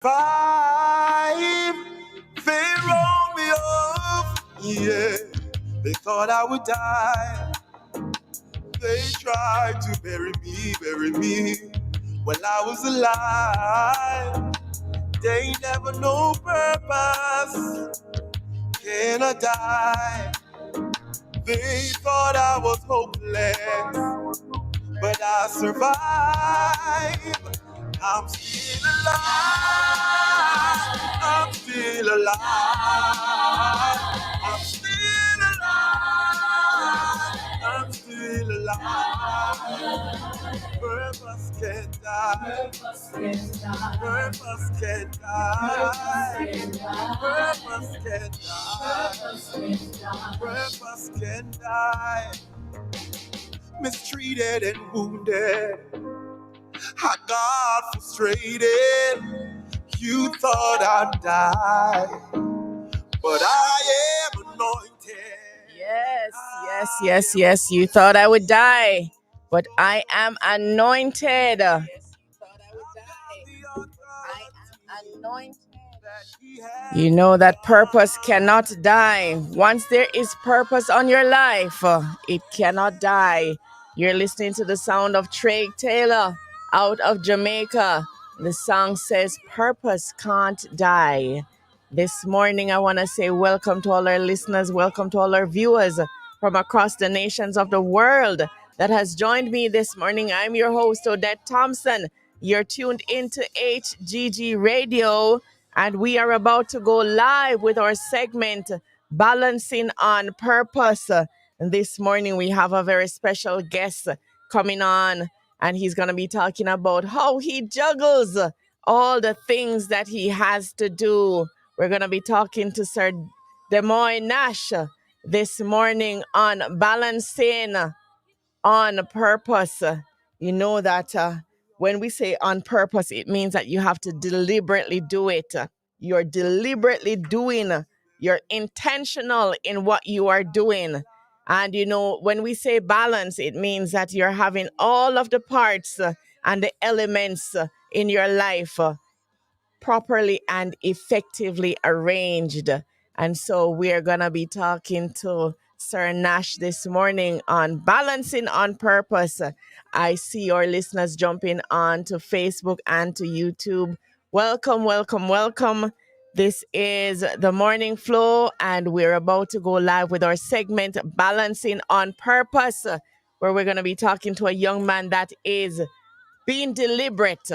Five, they rolled me off. Yeah, they thought I would die. They tried to bury me when I was alive. They never know purpose. Can I die? They thought I was hopeless, but I survived. I'm still alive. I'm still alive. I'm still alive. I'm still alive. Purpose can die. Purpose can die. Purpose can die. Purpose can die. Mistreated and wounded, I got frustrated. You thought I'd die, but I am anointed. Yes. You thought I would die, but I am anointed. You know that purpose cannot die. Once there is purpose on your life, it cannot die. You're listening to the sound of Trey Taylor out of Jamaica. The song says, Purpose Can't Die. This morning, I want to say welcome to all our listeners, welcome to all our viewers from across the nations of the world that has joined me this morning. I'm your host, Odette Thompson. You're tuned into HGG Radio, and we are about to go live with our segment, Balancing on Purpose. And this morning, we have a very special guest coming on, and he's going to be talking about how he juggles all the things that he has to do. We're going to be talking to Sir Demoy Nash this morning on Balancing on Purpose. You know that when we say on purpose, it means that you have to deliberately do it. You're deliberately doing, you're intentional in what you are doing. And you know, when we say balance, it means that you're having all of the parts and the elements in your life properly and effectively arranged. And so we're going to be talking to Sir Nash this morning on Balancing on Purpose. I see your listeners jumping on to Facebook and to YouTube. Welcome. This is the Morning Flow, and we're about to go live with our segment Balancing on Purpose, where we're going to be talking to a young man that is being deliberate,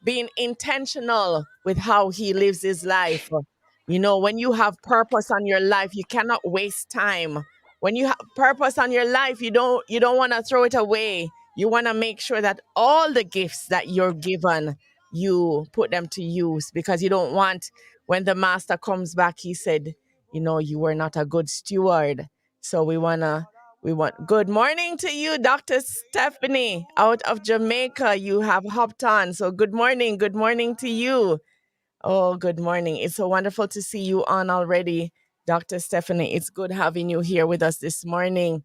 being intentional with how he lives his life. You know, when you have purpose on your life, you cannot waste time. When you have purpose on your life, you don't want to throw it away. You want to make sure that all the gifts that you're given, you put them to use, because you don't want, when the master comes back, he said, you know, you were not a good steward. So we want good morning to you, Dr. Stephanie, out of Jamaica. You have hopped on. So good morning to you. Oh, good morning. It's so wonderful to see you on already, Dr. Stephanie. It's good having you here with us this morning.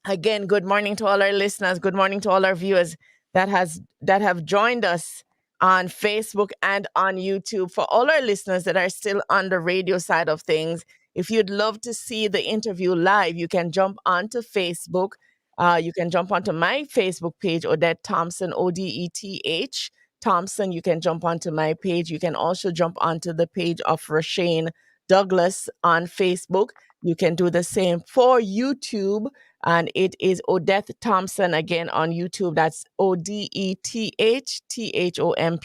Again, good morning to all our listeners. Good morning to all our viewers that have joined us on Facebook and on YouTube. For all our listeners that are still on the radio side of things, if you'd love to see the interview live, you can jump onto Facebook. You can jump onto my Facebook page, Odette Thompson, Odeth Thompson. You can jump onto my page. You can also jump onto the page of Rashane Douglas on Facebook. You can do the same for YouTube, and it is Odeth Thompson again on YouTube. That's Odeth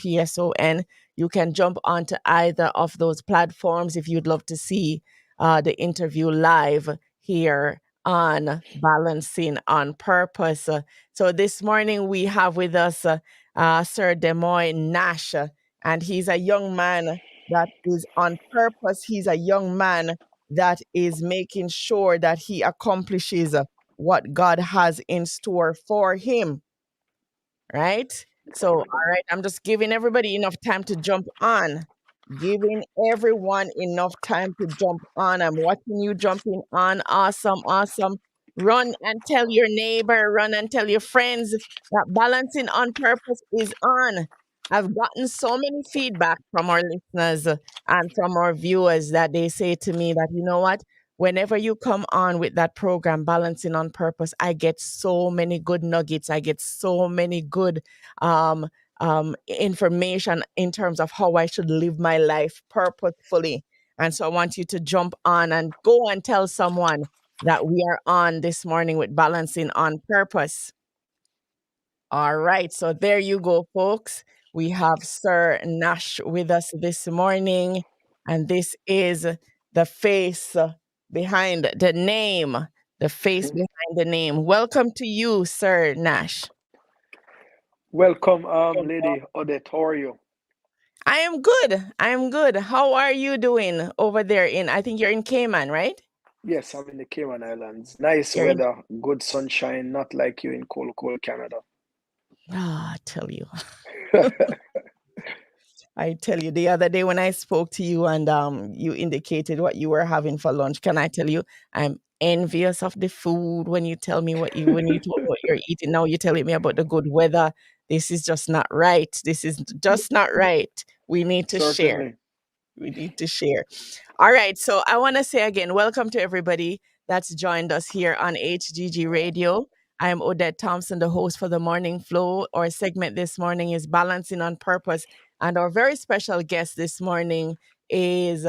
Thompson. You can jump onto either of those platforms if you'd love to see the interview live here on Balancing on Purpose. So this morning we have with us Sir Demoy Nash, and he's a young man that is on purpose. He's a young man that is making sure that he accomplishes what God has in store for him, right? So, all right, I'm just giving everybody enough time to jump on. Giving everyone enough time to jump on. I'm watching you jumping on. Awesome. Run and tell your neighbor, run and tell your friends that Balancing on Purpose is on. I've gotten so many feedback from our listeners and from our viewers that they say to me that, you know what, whenever you come on with that program, Balancing on Purpose, I get so many good nuggets. I get so many good um, information in terms of how I should live my life purposefully. And so I want you to jump on and go and tell someone that we are on this morning with Balancing on Purpose. All right. So there you go, folks. We have Sir Nash with us this morning, and this is the face behind the name. The face behind the name. Welcome to you, Sir Nash. Welcome, Lady Odette. How are you? I am good. I am good. How are you doing over there I think you're in Cayman, right? Yes, I'm in the Cayman Islands. Nice You're in, weather, good sunshine, not like you in cold, cold Canada. I tell you. I tell you, the other day when I spoke to you and you indicated what you were having for lunch, can I tell you, I'm envious of the food when you tell me when you told me what you're eating. Now you're telling me about the good weather. This is just not right. This is just not right. We need to share. Certainly. We need to share. All right. So I want to say again, welcome to everybody that's joined us here on HGG Radio. I am Odette Thompson, the host for the Morning Flow. Our segment this morning is Balancing on Purpose. And our very special guest this morning is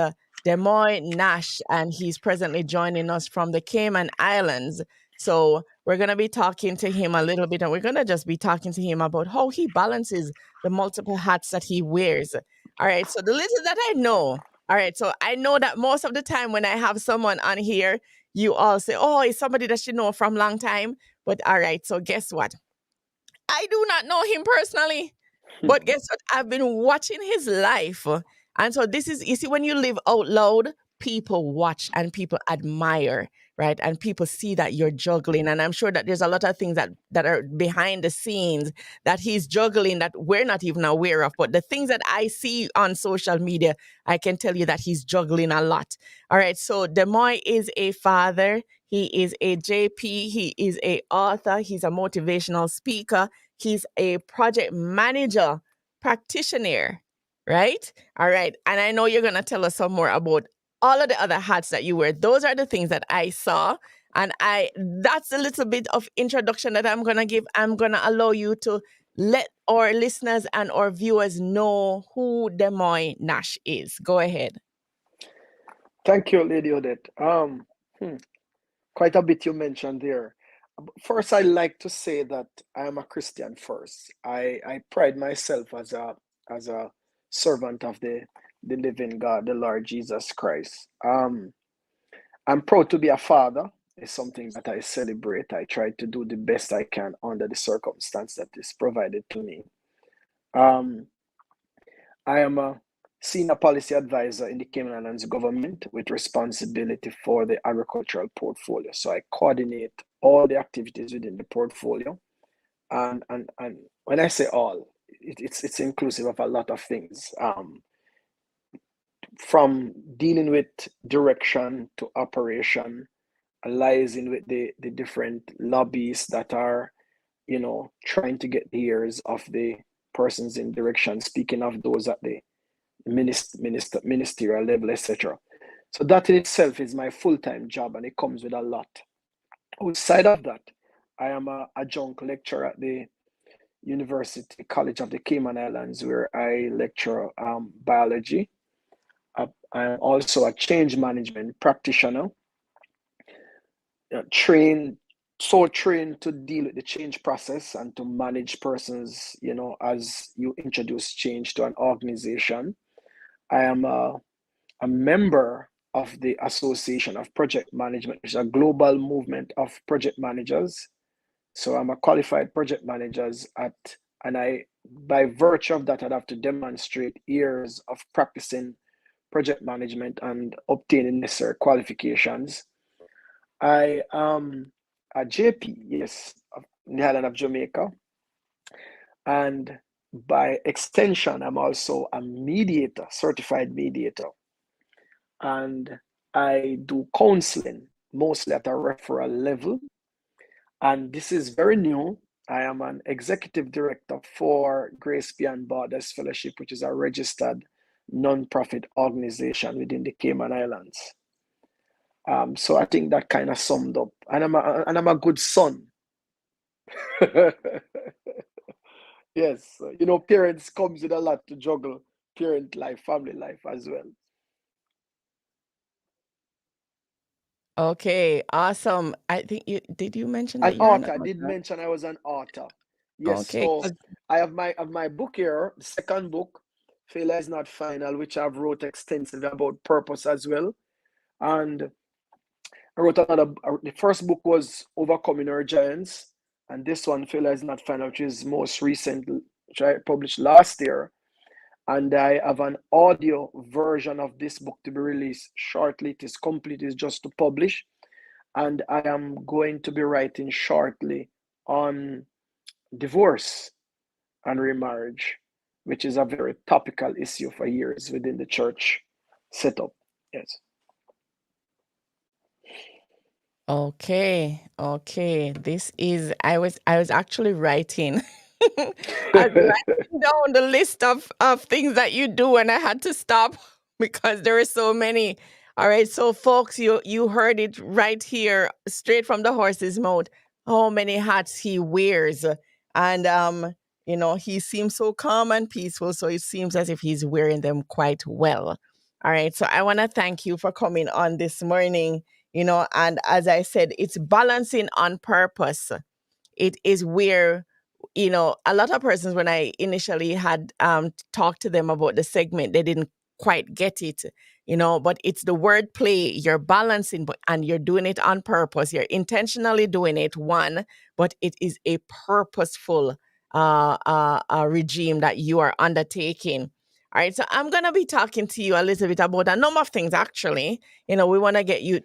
Demoy Nash, and he's presently joining us from the Cayman Islands. So we're going to be talking to him a little bit, and we're going to just be talking to him about how he balances the multiple hats that he wears. All right. So the little that I know, all right. So I know that most of the time when I have someone on here, you all say, oh, it's somebody that you know from long time. But all right. So guess what? I do not know him personally. But guess what? I've been watching his life. And so this is, you see, when you live out loud, people watch and people admire, right? And people see that you're juggling. And I'm sure that there's a lot of things that are behind the scenes that he's juggling that we're not even aware of. But the things that I see on social media, I can tell you that he's juggling a lot. All right. So Demoy is a father. He is a JP. He is a author. He's a motivational speaker. He's a project manager, practitioner, right? All right. And I know you're going to tell us some more about all of the other hats that you wear. Those are the things that I saw. And that's a little bit of introduction that I'm going to give. I'm going to allow you to let our listeners and our viewers know who Demoy Nash is. Go ahead. Thank you, Lady Odette. Quite a bit you mentioned there. First, I like to say that I am a Christian first. I pride myself as a servant of the living God, the Lord Jesus Christ. I'm proud to be a father. It's something that I celebrate. I try to do the best I can under the circumstance that is provided to me. Um, I am a senior policy advisor in the Cayman Islands government with responsibility for the agricultural portfolio. So I coordinate all the activities within the portfolio. And when I say all, it's inclusive of a lot of things. From dealing with direction to operation, liaising with the different lobbies that are, trying to get the ears of the persons in direction, speaking of those at the ministerial level, etc. So that in itself is my full-time job, and it comes with a lot. Outside of that, I am a adjunct lecturer at the University College of the Cayman Islands, where I lecture biology. I'm also a change management practitioner, trained trained to deal with the change process and to manage persons, as you introduce change to an organization. I am a member of the Association of Project Management, which is a global movement of project managers. So I'm a qualified project manager and I, by virtue of that, I'd have to demonstrate years of practicing project management and obtaining necessary qualifications. I am a JP, yes, in the island of Jamaica. And by extension, I'm also a mediator, certified mediator. And I do counseling, mostly at a referral level. And this is very new. I am an executive director for Grace Beyond Borders Fellowship, which is a registered non-profit organization within the Cayman Islands. So I think that kind of summed up. And I'm a good son. Yes, parents comes with a lot to juggle, parent life, family life as well. Okay, awesome. I think you mention An that you're an author. I did author? mention I was an author. Yes, Okay, so 'cause I have my book here, the second book, Failure is Not Final, which I've wrote extensively about purpose as well. And I wrote the first book was Overcoming Our Giants, and this one, Failure is Not Final, which is most recent, which I published last year. And I have an audio version of this book to be released shortly. It is complete, it's just to publish. And I am going to be writing shortly on divorce and remarriage, which is a very topical issue for years within the church setup. Yes. okay. I was actually writing. I was writing down the list of things that you do, and I had to stop because there are so many. All right, so folks, you heard it right here, straight from the horse's mouth. How many hats he wears, and he seems so calm and peaceful. So it seems as if he's wearing them quite well. All right, so I want to thank you for coming on this morning. And as I said, it's balancing on purpose. It is where, a lot of persons, when I initially had talked to them about the segment, they didn't quite get it, but it's the wordplay. You're balancing, and you're doing it on purpose. You're intentionally doing it, one, but it is a purposeful regime that you are undertaking. All right, so I'm gonna be talking to you a little bit about a number of things. Actually, we want to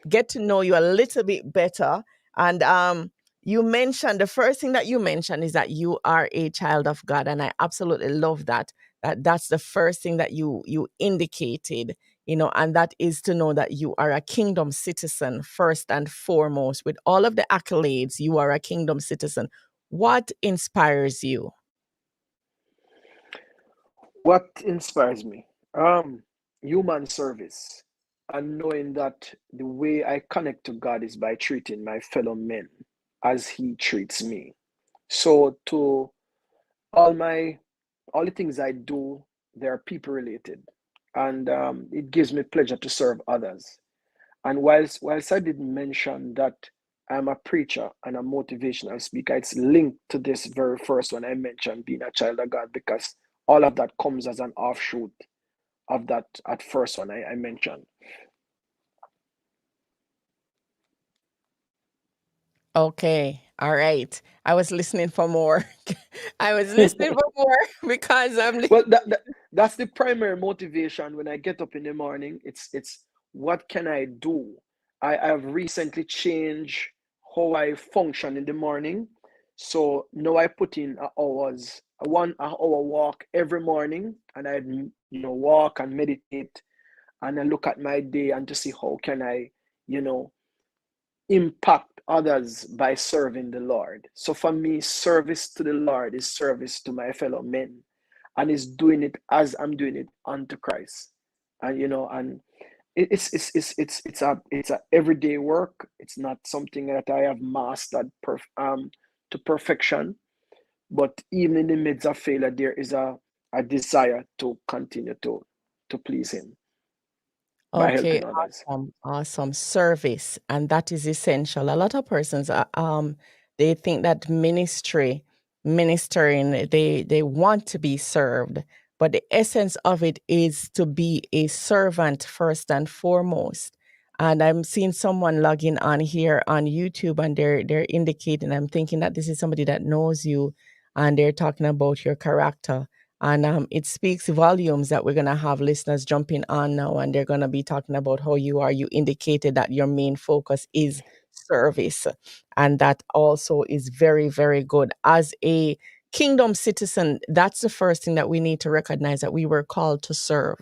get to know you a little bit better, and you mentioned, the first thing that you mentioned is that you are a child of God, and I absolutely love that. That's the first thing that you indicated, and that is to know that you are a kingdom citizen first and foremost. With all of the accolades, you are a kingdom citizen. What inspires you? What inspires me? Human service and knowing that the way I connect to God is by treating my fellow men as He treats me. So to all my all the things I do, they are people related, and it gives me pleasure to serve others. And whilst I didn't mention that I'm a preacher and a motivational speaker, it's linked to this very first one I mentioned, being a child of God, because all of that comes as an offshoot of that at first one I mentioned. Okay. All right. I was listening for more. I was listening for more because Well, that's the primary motivation when I get up in the morning. It's what can I do? I have recently changed how I function in the morning. So now I put in hours, a 1 hour walk every morning, and I walk and meditate, and I look at my day and to see how can I you know impact others by serving the Lord. So for me, service to the Lord is service to my fellow men, and is doing it as I'm doing it unto Christ. And it's a everyday work. It's not something that I have mastered to perfection. But even in the midst of failure, there is a desire to continue to please Him by Okay, helping others. awesome service, and that is essential. A lot of persons, they think that ministering, they want to be served, but the essence of it is to be a servant first and foremost. And I'm seeing someone logging on here on YouTube, and they're indicating. I'm thinking that this is somebody that knows you, and they're talking about your character. And it speaks volumes that we're going to have listeners jumping on now, and they're going to be talking about how you are. You indicated that your main focus is service. And that also is very, very good. As a kingdom citizen, that's the first thing that we need to recognize, that we were called to serve.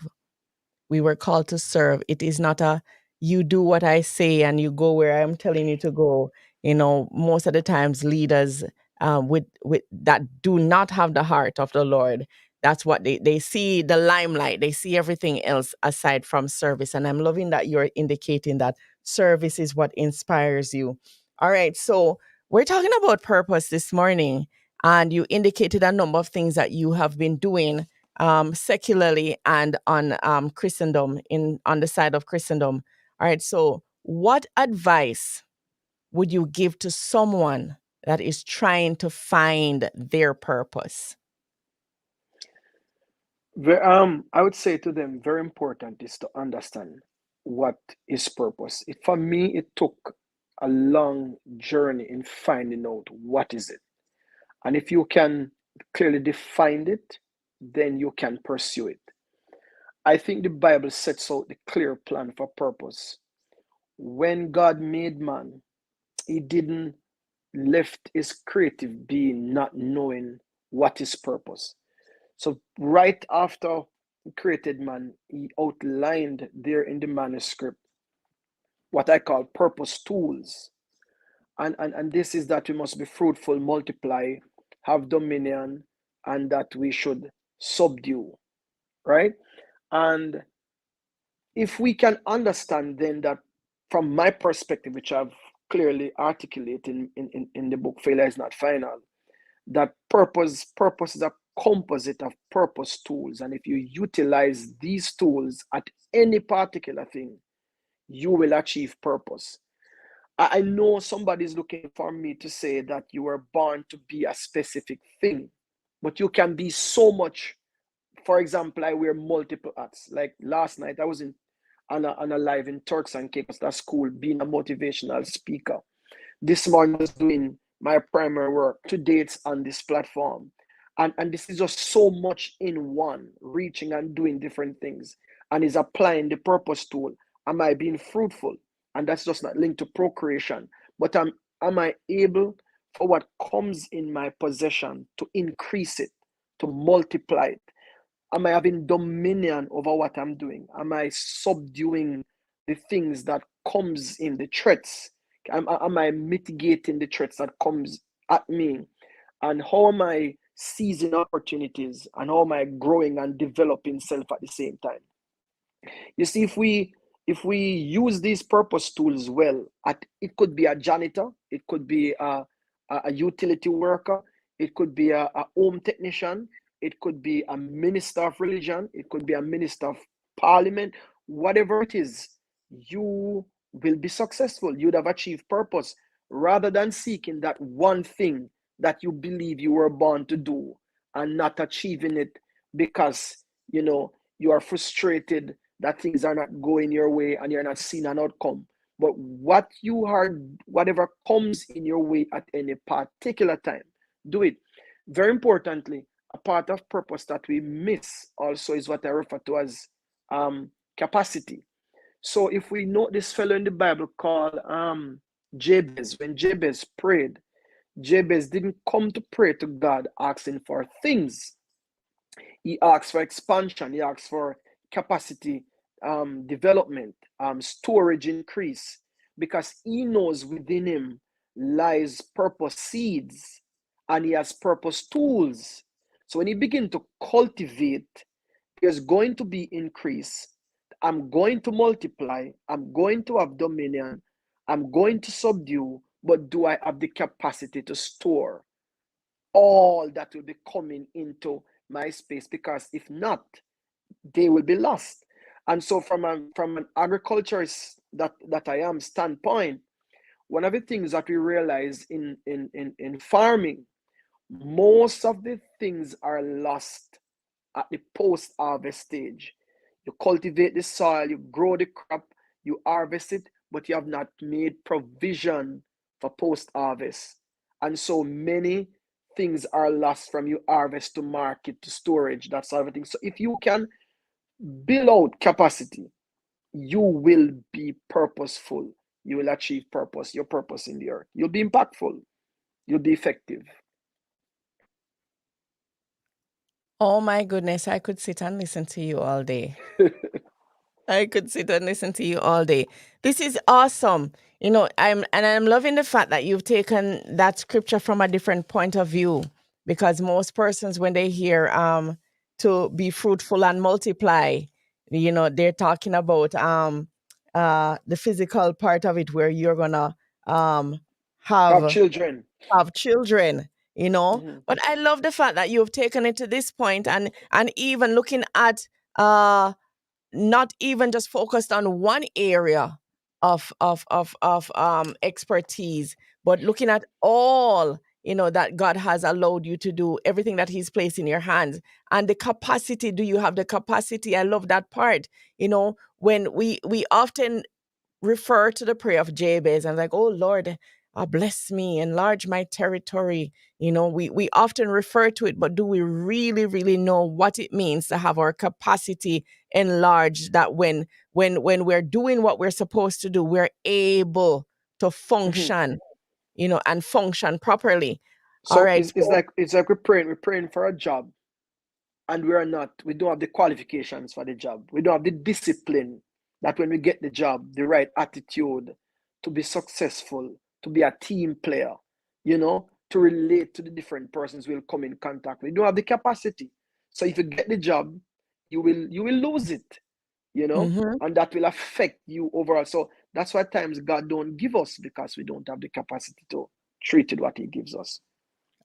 We were called to serve. It is not a you do what I say and you go where I'm telling you to go. Most of the times leaders with that do not have the heart of the Lord. That's what they see, the limelight. They see everything else aside from service. And I'm loving that you're indicating that service is what inspires you. All right, so we're talking about purpose this morning, and you indicated a number of things that you have been doing secularly and on Christendom, on the side of Christendom. All right, so what advice would you give to someone that is trying to find their purpose? I would say to them, very important is to understand what is purpose. For me, it took a long journey in finding out what is it. And if you can clearly define it, then you can pursue it. I think the Bible sets out the clear plan for purpose. When God made man, he didn't left his creative being not knowing what is purpose. So right after he created man, he outlined there in the manuscript what I call purpose tools. And this is that we must be fruitful, multiply, have dominion, and that we should subdue, right? And if we can understand then that from my perspective, which I've clearly articulated in the book Failure is Not Final, that purpose is a composite of purpose tools. And if you utilize these tools at any particular thing, you will achieve purpose. I know somebody's looking for me to say that you were born to be a specific thing, but you can be so much. For example, I wear multiple hats. Like last night, I was on a live in Turks and Caicos, that school, being a motivational speaker. This morning, I was doing my primary work. Today, it's on this platform. And this is just so much in one, reaching and doing different things. And is applying the purpose tool. Am I being fruitful? And that's just not linked to procreation. But am I able, for what comes in my possession, to increase it, to multiply it? Am I having dominion over what I'm doing? Am I subduing the things that comes in, the threats? Am I mitigating the threats that comes at me? And how am I seizing opportunities? And how am I growing and developing self at the same time? You see, if we use these purpose tools well, it could be a janitor, it could be a utility worker, it could be a home technician, it could be a minister of religion, it could be a minister of parliament, whatever it is, you will be successful. You'd have achieved purpose rather than seeking that one thing that you believe you were born to do and not achieving it because you are frustrated that things are not going your way and you're not seeing an outcome. But whatever comes in your way at any particular time, do it. Very importantly, a part of purpose that we miss also is what I refer to as capacity. So if we know this fellow in the Bible called Jabez, when Jabez prayed, Jabez didn't come to pray to God asking for things. He asked for expansion. He asked for capacity development, storage increase, because he knows within him lies purpose seeds and he has purpose tools. So when he begins to cultivate, there's going to be increase. I'm going to multiply. I'm going to have dominion. I'm going to subdue. But do I have the capacity to store all that will be coming into my space? Because if not, they will be lost. And so from an agriculturist that I am standpoint, one of the things that we realize in farming, most of the things are lost at the post-harvest stage. You cultivate the soil, you grow the crop, you harvest it, but you have not made provision for post-harvest. And so many things are lost from you harvest to market to storage, that sort of thing. So if you can build out capacity, you will be purposeful. You will achieve purpose, your purpose in the earth. You'll be impactful. You'll be effective. Oh my goodness, I could sit and listen to you all day. I could sit and listen to you all day. This is awesome. I'm loving the fact that you've taken that scripture from a different point of view, because most persons, when they hear to be fruitful and multiply, they're talking about the physical part of it, where you're gonna um Have have children. have children, Hmm. but I love the fact that you've taken it to this point, and even looking at uh not even just focused on one area of expertise, but looking at all, that God has allowed you to do, everything that He's placed in your hands, and the capacity. Do you have the capacity? I love that part. When we often refer to the prayer of Jabez and like, oh Lord, bless me, enlarge my territory. We often refer to it, but do we really, really know what it means to have our capacity enlarged? That when we're doing what we're supposed to do, we're able to Hmm. function, and function properly. All So right. it's like we're praying for a job, and we don't have the qualifications for the job. We don't have the discipline that when we get the job, the right attitude to be successful, to be a team player, to relate to the different persons we'll come in contact with. We don't have the capacity. So if you get the job, you will lose it, Mm-hmm. and that will affect you overall. So that's why at times God don't give us, because we don't have the capacity to treat it what He gives us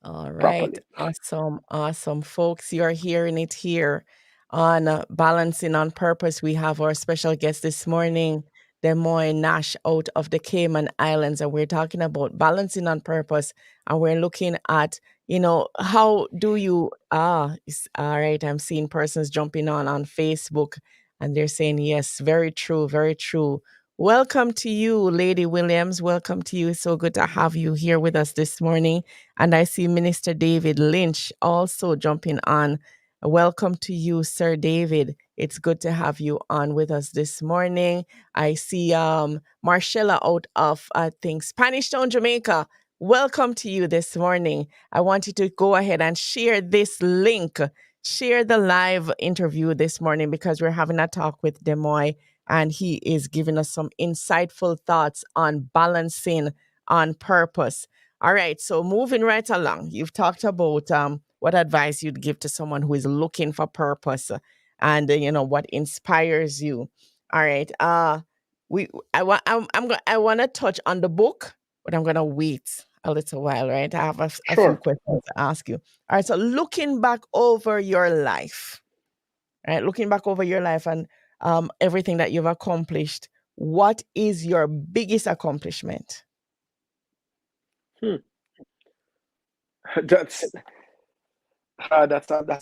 All right. properly. Awesome. Awesome. Folks, you're hearing it here on Balancing on Purpose. We have our special guest this morning, Demoy Nash, out of the Cayman Islands. And we're talking about balancing on purpose. And we're looking at, how do you, all right. I'm seeing persons jumping on Facebook, and they're saying, yes, very true, very true. Welcome to you, Lady Williams. Welcome to you. It's so good to have you here with us this morning. And I see Minister David Lynch also jumping on. Welcome to you, Sir David. It's good to have you on with us this morning. I see Marcella out of, I think, Spanish Town, Jamaica. Welcome to you this morning. I want you to go ahead and share this link. Share the live interview this morning, because we're having a talk with Demoy, and he is giving us some insightful thoughts on balancing on purpose. All right, so moving right along, you've talked about what advice you'd give to someone who is looking for purpose, and what inspires you. All right, we I want to touch on the book, but I'm gonna wait a little while. Right, I have a few Sure. questions to ask you. All right, so looking back over your life, right, looking back over your life and everything that you've accomplished, what is your biggest accomplishment? Hmm. That's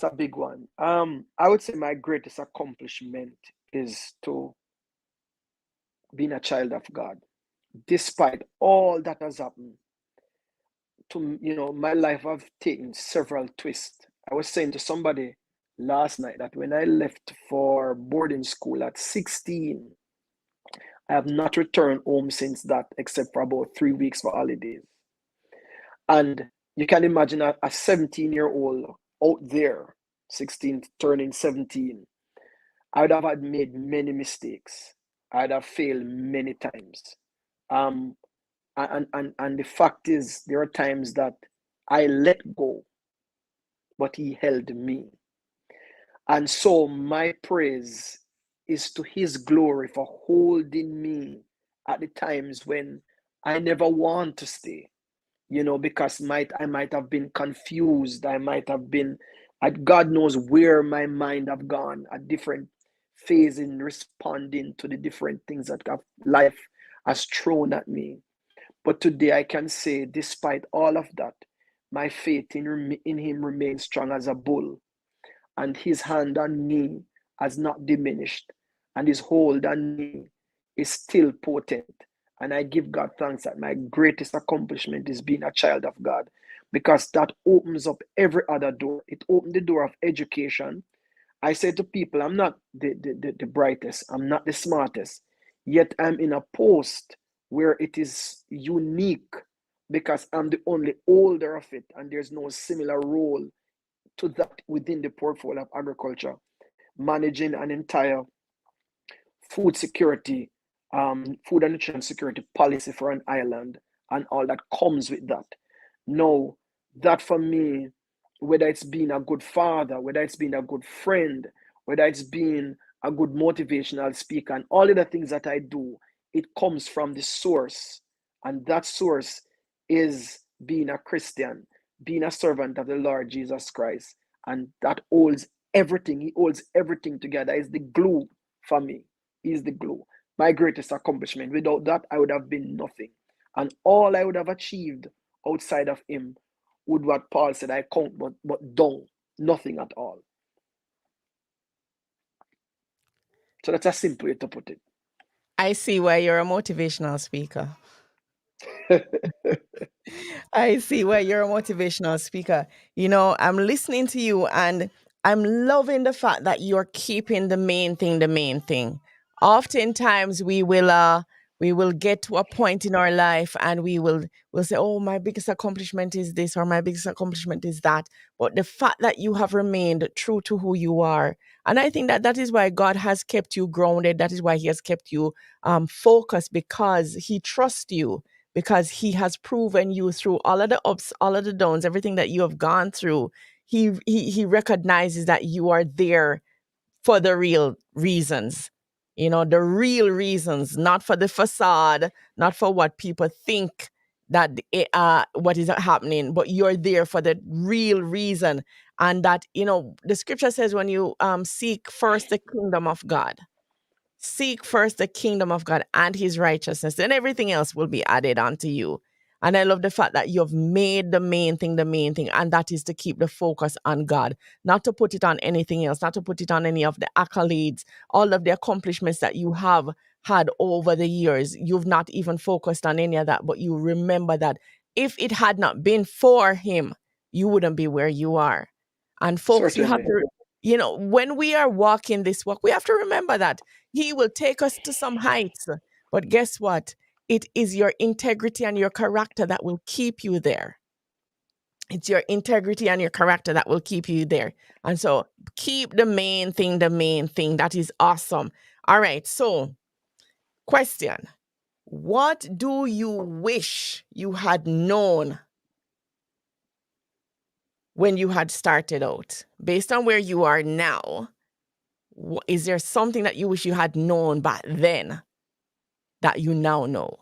a big one. I would say my greatest accomplishment is to being a child of God. Despite all that has happened, my life have taken several twists. I was saying to somebody last night that when I left for boarding school at 16, I have not returned home since that, except for about 3 weeks for holidays. And you can imagine a 17-year-old out there, 16 turning 17. I would have had made many mistakes. I'd have failed many times. Um, and the fact is, there are times that I let go, but He held me. And so my praise is to His glory for holding me at the times when I never want to stay. Because I might have been confused. I might have been, God knows where my mind have gone at different phase in responding to the different things that life has thrown at me. But today I can say, despite all of that, my faith in Him remains strong as a bull, and His hand on me has not diminished, and His hold on me is still potent. And I give God thanks that my greatest accomplishment is being a child of God, because that opens up every other door. It opened the door of education. I say to people, I'm not the brightest, I'm not the smartest, yet I'm in a post where it is unique, because I'm the only holder of it, and there's no similar role to that within the portfolio of agriculture, managing an entire food security, food and nutrition security policy for an island, and all that comes with that. No, that for me, whether it's being a good father, whether it's being a good friend, whether it's being a good motivational speaker, and all of the things that I do, it comes from the source. And that source is being a Christian, being a servant of the Lord Jesus Christ. And that holds everything. He holds everything together. Is the glue for me. He's the glue. My greatest accomplishment. Without that, I would have been nothing. And all I would have achieved outside of him would what Paul said, I count but don't, nothing at all. So that's a simple way to put it. I see why you're a motivational speaker. I see why you're a motivational speaker. You know, I'm listening to you and I'm loving the fact that you're keeping the main thing the main thing. Oftentimes we will get to a point in our life and we'll say, "Oh, my biggest accomplishment is this or my biggest accomplishment is that." But the fact that you have remained true to who you are, and I think that that is why God has kept you grounded. That is why He has kept you focused, because He trusts you, because He has proven you through all of the ups, all of the downs, everything that you have gone through. He recognizes that you are there for the real reasons. You know, the real reasons, not for the facade, not for what people think that what is happening, but you're there for the real reason. And that, you know, the scripture says when you seek first the kingdom of God, seek first the kingdom of God and his righteousness, and everything else will be added onto you. And I love the fact that you've made the main thing, and that is to keep the focus on God, not to put it on anything else, not to put it on any of the accolades, all of the accomplishments that you have had over the years. You've not even focused on any of that, but you remember that if it had not been for him, you wouldn't be where you are. And folks, you have Certainly. to, you know, when we are walking this walk, we have to remember that he will take us to some heights. But guess what? It is your integrity and your character that will keep you there. It's your integrity and your character that will keep you there. And so keep the main thing the main thing. That is awesome. All right. So, question: what do you wish you had known when you had started out? Based on where you are now, is there something that you wish you had known back then that you now know?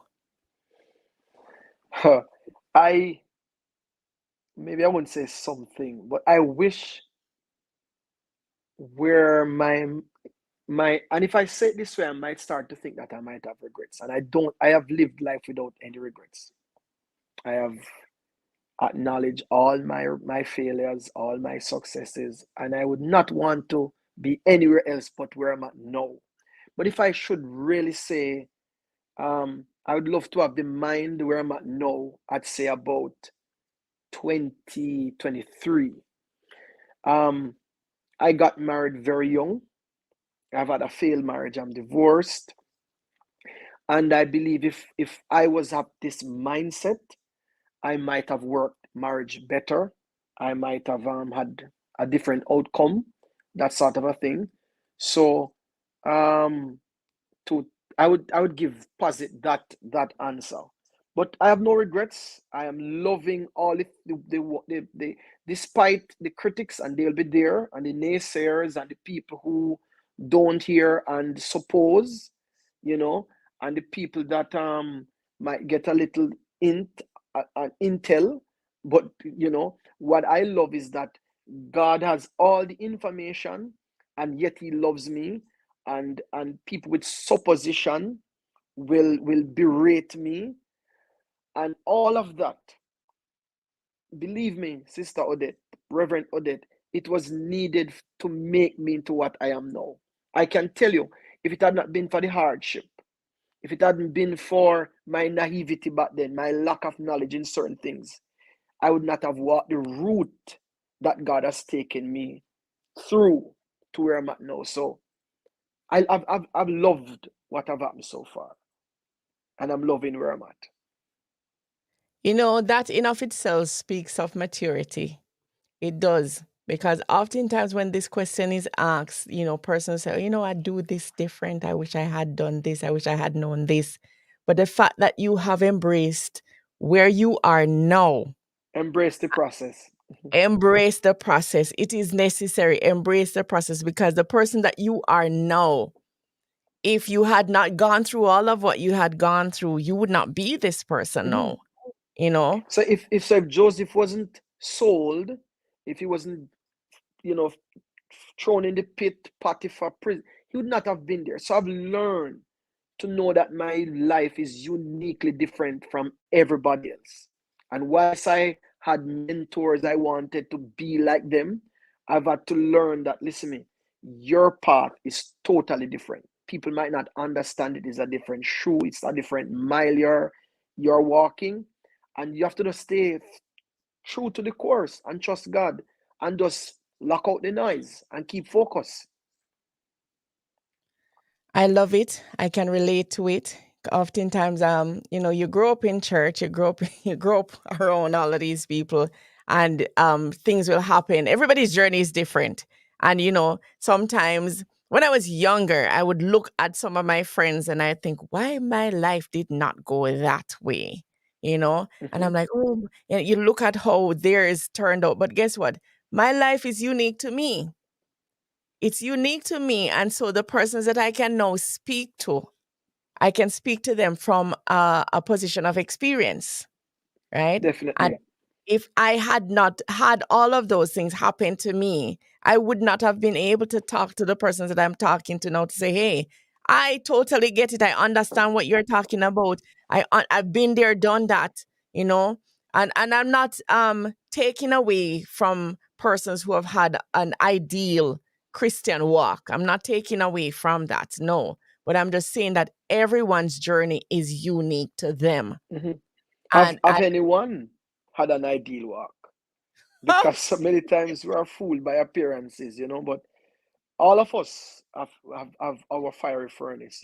I maybe I wouldn't say something, but I wish where my and if I say it this way, I might start to think that I might have regrets. And I don't. I have lived life without any regrets. I have acknowledged all my failures, all my successes, and I would not want to be anywhere else but where I'm at now. But if I should really say, I would love to have the mind where I'm at now. I'd say about 2023. I got married very young. I've had a failed marriage. I'm divorced. And I believe if I was at this mindset, I might have worked marriage better. I might have had a different outcome, that sort of a thing. So um, to I would give posit that answer. But I have no regrets. I am loving all it the despite the critics, and they'll be there, and the naysayers and the people who don't hear and suppose, you know, and the people that might get a little int intel. But you know what I love is that God has all the information, and yet He loves me, and people with supposition will berate me, and all of that. Believe me, Sister Odette, Reverend Odette, it was needed to make me into what I am now. I can tell you, if it had not been for the hardship, if it hadn't been for my naivety back then, my lack of knowledge in certain things, I would not have walked the route that God has taken me through to where I'm at now. So I've loved what I've happened so far, and I'm loving where I'm at. You know, that in of itself speaks of maturity. It does. Because oftentimes when this question is asked, persons say, I do this different. I wish I had done this. I wish I had known this. But the fact that you have embraced where you are now, Embrace the process. embrace the process. It is necessary. Embrace the process, because the person that you are now, if you had not gone through all of what you had gone through, you would not be this person Mhm. now, you know? So if Joseph wasn't sold, if he wasn't, you know, thrown in the pit, Potiphar prison, he would not have been there. So I've learned to know that my life is uniquely different from everybody else. And whilst I had mentors, I wanted to be like them, I've had to learn that, listen me, your path is totally different. People might not understand it is a different shoe, it's a different mile you're walking. And you have to just stay true to the course and trust God and just lock out the noise and keep focus. I love it. I can relate to it. Oftentimes, you grow up in church, you grow up around all of these people, and things will happen. Everybody's journey is different. And sometimes when I was younger, I would look at some of my friends and I think, why my life did not go that way, And Mhm. I'm like, oh, and you look at how theirs turned out. But guess what? My life is unique to me. It's unique to me. And so the persons that I can now speak to, I can speak to them from a position of experience, right? And Definitely. if I had not had all of those things happen to me, I would not have been able to talk to the persons that I'm talking to now to say, hey, I totally get it. I understand what you're talking about. I've been there, done that, you know, and I'm not taking away from persons who have had an ideal Christian walk. I'm not taking away from that, no. But I'm just saying that everyone's journey is unique to them. Mhm. Have And have anyone had an ideal walk? Because so many times we are fooled by appearances. But all of us have our fiery furnace.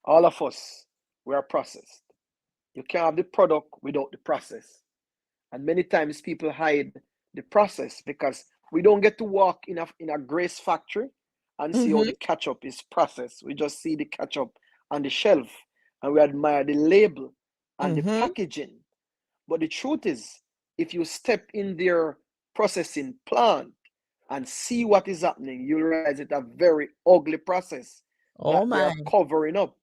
All of us, we are processed. You can't have the product without the process. And many times people hide the process because we don't get to walk in a grace factory and see how Mhm, the ketchup is processed. We just see the ketchup on the shelf and we admire the label and the mhm. packaging. But the truth is, if you step in their processing plant and see what is happening, you'll realize it's a very ugly process Oh that they my. are covering up,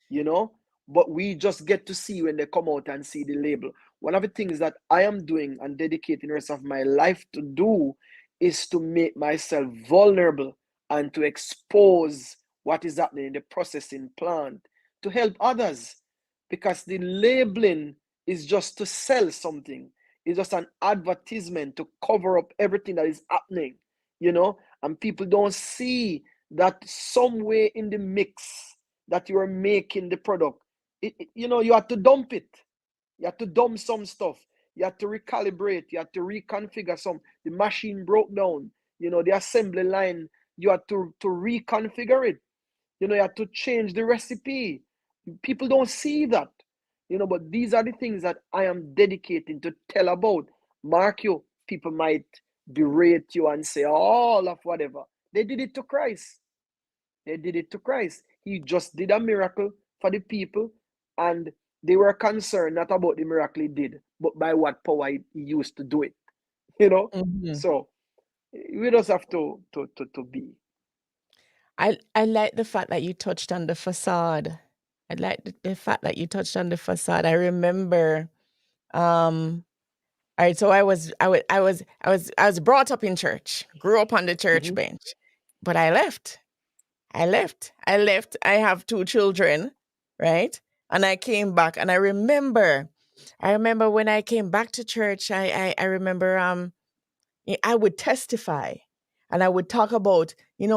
you know. But we just get to see when they come out and see the label. One of the things that I am doing and dedicating the rest of my life to do is to make myself vulnerable and to expose what is happening in the processing plant to help others because the labeling is just to sell something. It's just an advertisement to cover up everything that is happening. And people don't see that somewhere in the mix that you are making the product, you have to dump it. You have to dump some stuff. You have to recalibrate. You have to reconfigure some. The machine broke down. The assembly line, you have to reconfigure it. You have to change the recipe. People don't see that. But these are the things that I am dedicating to tell about. Mark you, people might berate you and say all of whatever. They did it to Christ. They did it to Christ. He just did a miracle for the people, and they were concerned not about the miracle he did, but by what power he used to do it. You know? Mhm. So we just have to be. I like the fact that you touched on the facade. I like the fact that you touched on the facade. I remember, um, all right, so I was brought up in church, grew up on the church Mhm. bench, but I left. I left. I have two children, right? And I came back, and I remember when I came back to church. I remember I would testify and I would talk about,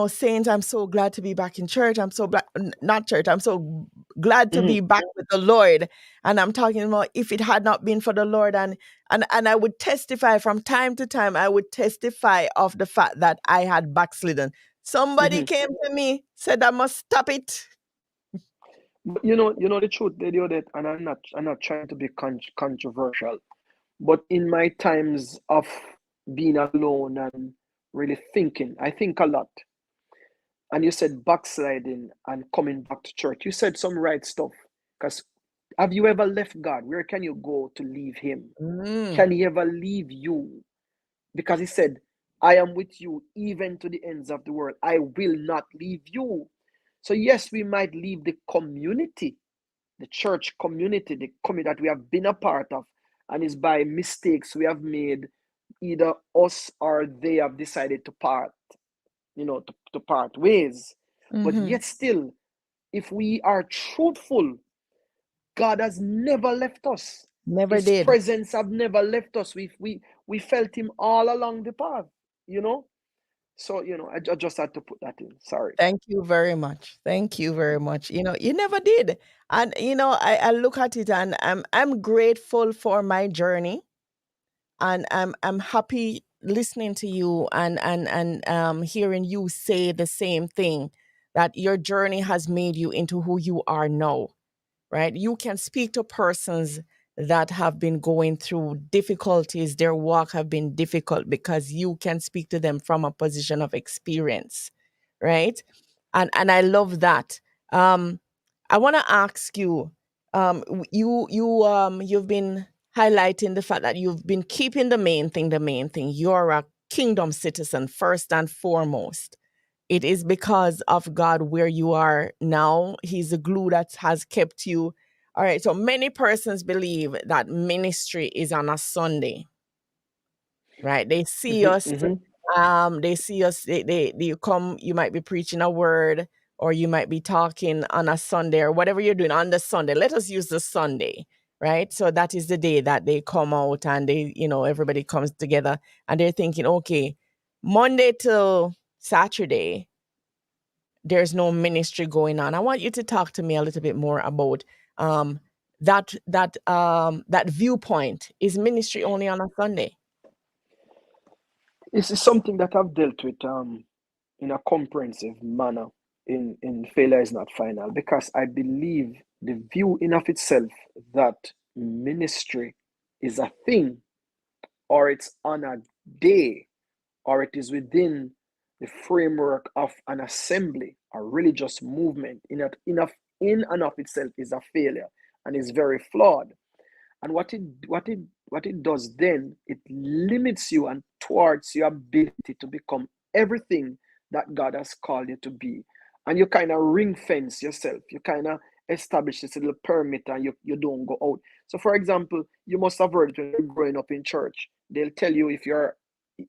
Saints, I'm so glad to be back in church. I'm so glad, not church, I'm so glad to be Mhm. back with the Lord. And I'm talking about if it had not been for the Lord. And I would testify from time to time, I would testify of the fact that I had backslidden. Somebody Mhm. came to me, said, I must stop it. But you know the truth, they do that, and I'm not trying to be controversial. But in my times of being alone and really thinking. I think a lot. And you said backsliding and coming back to church. You said some right stuff. Because have you ever left God? Where can you go to leave Him? Mm. Can He ever leave you? Because He said, I am with you even to the ends of the world. I will not leave you. So, yes, we might leave the community, the church community, the community that we have been a part of, and it's by mistakes we have made. Either us or they have decided to part, to part ways. But Mm-hmm. yet still, if we are truthful, God has never left us. Never His did. presence have never left us. We felt Him all along the path, you know. So I just had to put that in. Sorry. Thank you very much. Thank you very much. You never did. And I look at it and I'm grateful for my journey, and I'm happy listening to you and hearing you say the same thing, that your journey has made you into who you are now, right? You can speak to persons that have been going through difficulties, their walk have been difficult, because you can speak to them from a position of experience, right? And I love that. Um, I want to ask you, you've been highlighting the fact that you've been keeping the main thing the main thing. You're a kingdom citizen first and foremost. It is because of God where you are now. He's the glue that has kept you. All right. So many persons believe that ministry is on a Sunday, right? Mm-hmm. They see us, they come, you might be preaching a word, or you might be talking on a Sunday, or whatever you're doing on the Sunday. Let us use the Sunday, right? So that is the day that they come out and everybody comes together, and they're thinking, okay, Monday till Saturday, there's no ministry going on. I want you to talk to me a little bit more about um, that viewpoint. Is ministry only on a Sunday? This is something that I've dealt with in a comprehensive manner in Failure is Not Final, because I believe the view in of itself that ministry is a thing, or it's on a day, or it is within the framework of an assembly, a religious movement, in and of itself is a failure and is very flawed. And what it does then, it limits you and thwarts your ability to become everything that God has called you to be. And you kind of ring fence yourself. You kind of establish this little perimeter, and you don't go out. So for example, you must have heard it when you're growing up in church. They'll tell you, if you're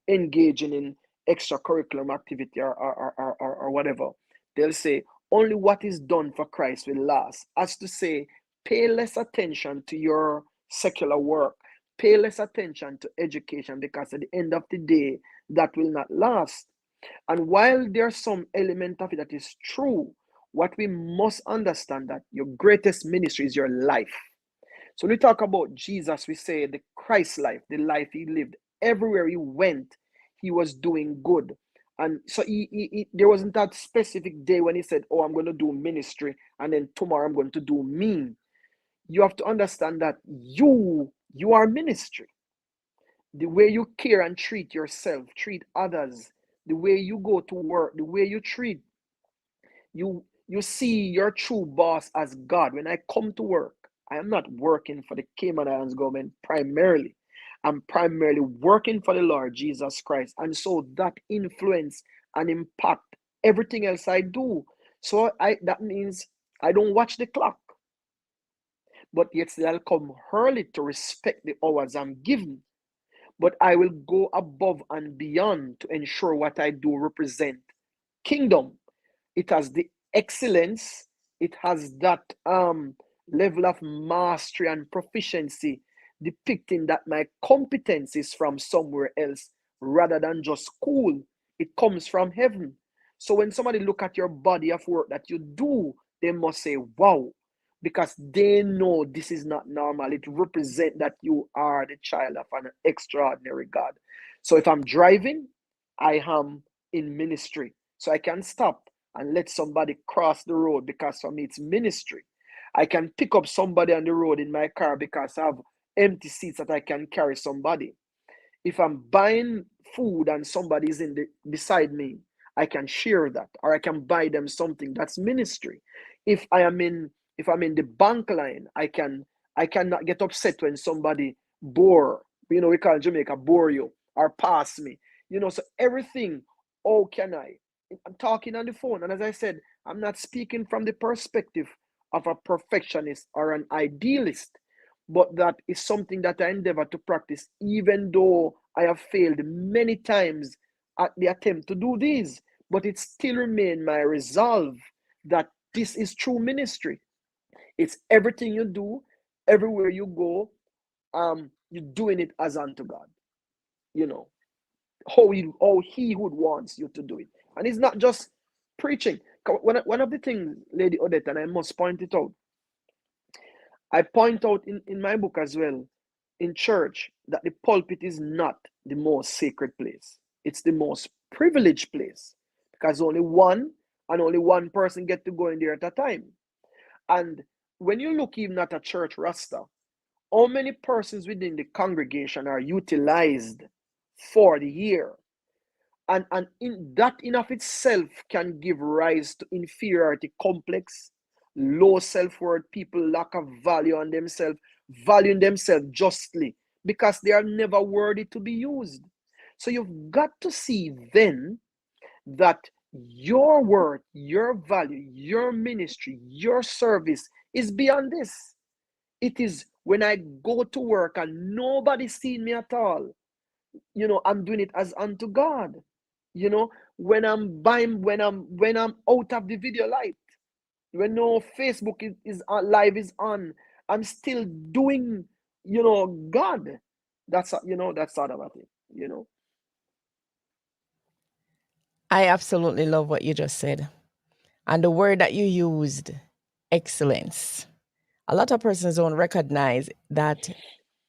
engaging in extracurricular activity or whatever, they'll say only what is done for Christ will last. As to say, pay less attention to your secular work, pay less attention to education, because at the end of the day, that will not last. And while there's some element of it that is true, what we must understand, that your greatest ministry is your life. So when we talk about Jesus, we say the Christ life, the life He lived. Everywhere He went, He was doing good. And so there wasn't that specific day when He said, oh, I'm going to do ministry, and then tomorrow I'm going to do me. You have to understand that you are ministry. The way you care and treat yourself, treat others, the way you go to work, the way you treat, you see your true boss as God. When I come to work, I am not working for the Cayman Islands government primarily. I'm primarily working for the Lord Jesus Christ. And so that influence and impact everything else I do. So that means I don't watch the clock, but yet I'll come early to respect the hours I'm given. But I will go above and beyond to ensure what I do represent kingdom. It has the excellence, it has that level of mastery and proficiency, depicting that my competence is from somewhere else rather than just school. It comes from heaven. So when somebody look at your body of work that you do, they must say, wow, because they know this is not normal. It represents that you are the child of an extraordinary God. So if I'm driving, I am in ministry. So I can stop and let somebody cross the road, because for me it's ministry. I can pick up somebody on the road in my car because I have empty seats that I can carry somebody. If I'm buying food and somebody's beside me, I can share that, or I can buy them something. That's ministry. If I am in if I'm in the bank line, I cannot get upset when somebody bore, we call in Jamaica bore you or pass me. So everything, how can I'm talking on the phone, and as I said, I'm not speaking from the perspective of a perfectionist or an idealist, but that is something that I endeavor to practice, even though I have failed many times at the attempt to do this. But it still remains my resolve that this is true ministry. It's everything you do, everywhere you go, you're doing it as unto God. You know how he would wants you to do it, and it's not just preaching. One of the things, Lady Odette, and I must point it out, I point out in my book as well, in church, that the pulpit is not the most sacred place. It's the most privileged place, because only one person get to go in there at a time. And when you look even at a church roster, how many persons within the congregation are utilized for the year? And in that in of itself can give rise to inferiority complex, low self-worth, people lack of value on themselves, valuing themselves justly because they are never worthy to be used. So you've got to see then that your worth, your value, your ministry, your service is beyond this. It is when I go to work and nobody seen me at all, I'm doing it as unto God. When I'm buying, when I'm out of the video light, when no Facebook is live is on, I'm still doing, God. That's all about it. I absolutely love what you just said. And the word that you used, excellence. A lot of persons don't recognize that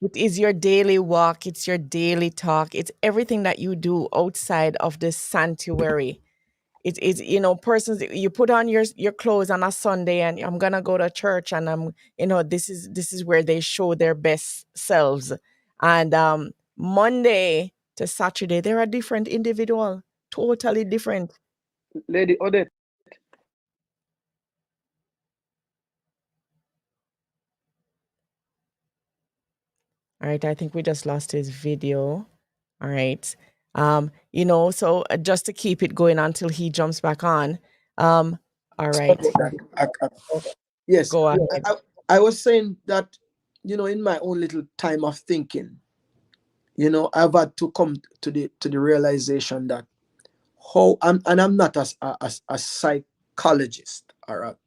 it is your daily walk, it's your daily talk, it's everything that you do outside of the sanctuary. It is, persons, you put on your clothes on a Sunday and I'm gonna go to church, and this is where they show their best selves. And Monday to Saturday, they're a different individual, totally different. Lady Odette, All right, I think we just lost his video. All right. So just to keep it going until he jumps back on. All Sorry right. about that. Yes, Go ahead. I was saying that, in my own little time of thinking, I've had to come to the realization that I'm not a psychologist or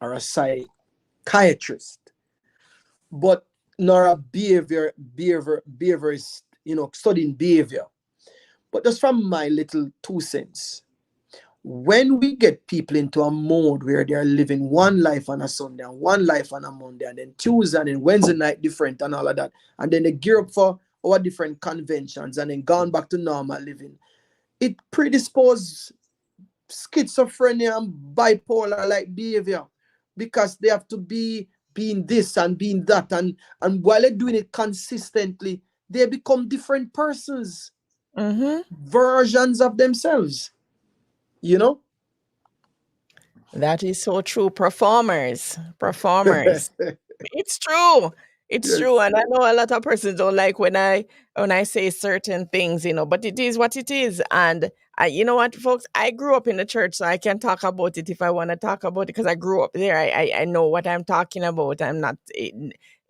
a psychiatrist, but nor a behaviorist, studying behavior. But just from my little 2 cents, when we get people into a mode where they are living one life on a Sunday and one life on a Monday, and then Tuesday and then Wednesday night different and all of that, and then they gear up for our different conventions and then gone back to normal living, it predisposes schizophrenia and bipolar like behavior, because they have to be being this and being that, and while they're doing it consistently, they become different persons, Mm-hmm. versions of themselves, you know. That is so true. Performers. It's true. It's Yes. true. And I know a lot of persons don't like when I say certain things, but it is what it is. And you know what, folks, I grew up in the church, so I can talk about it if I want to talk about it because I grew up there. I know what I'm talking about. I'm not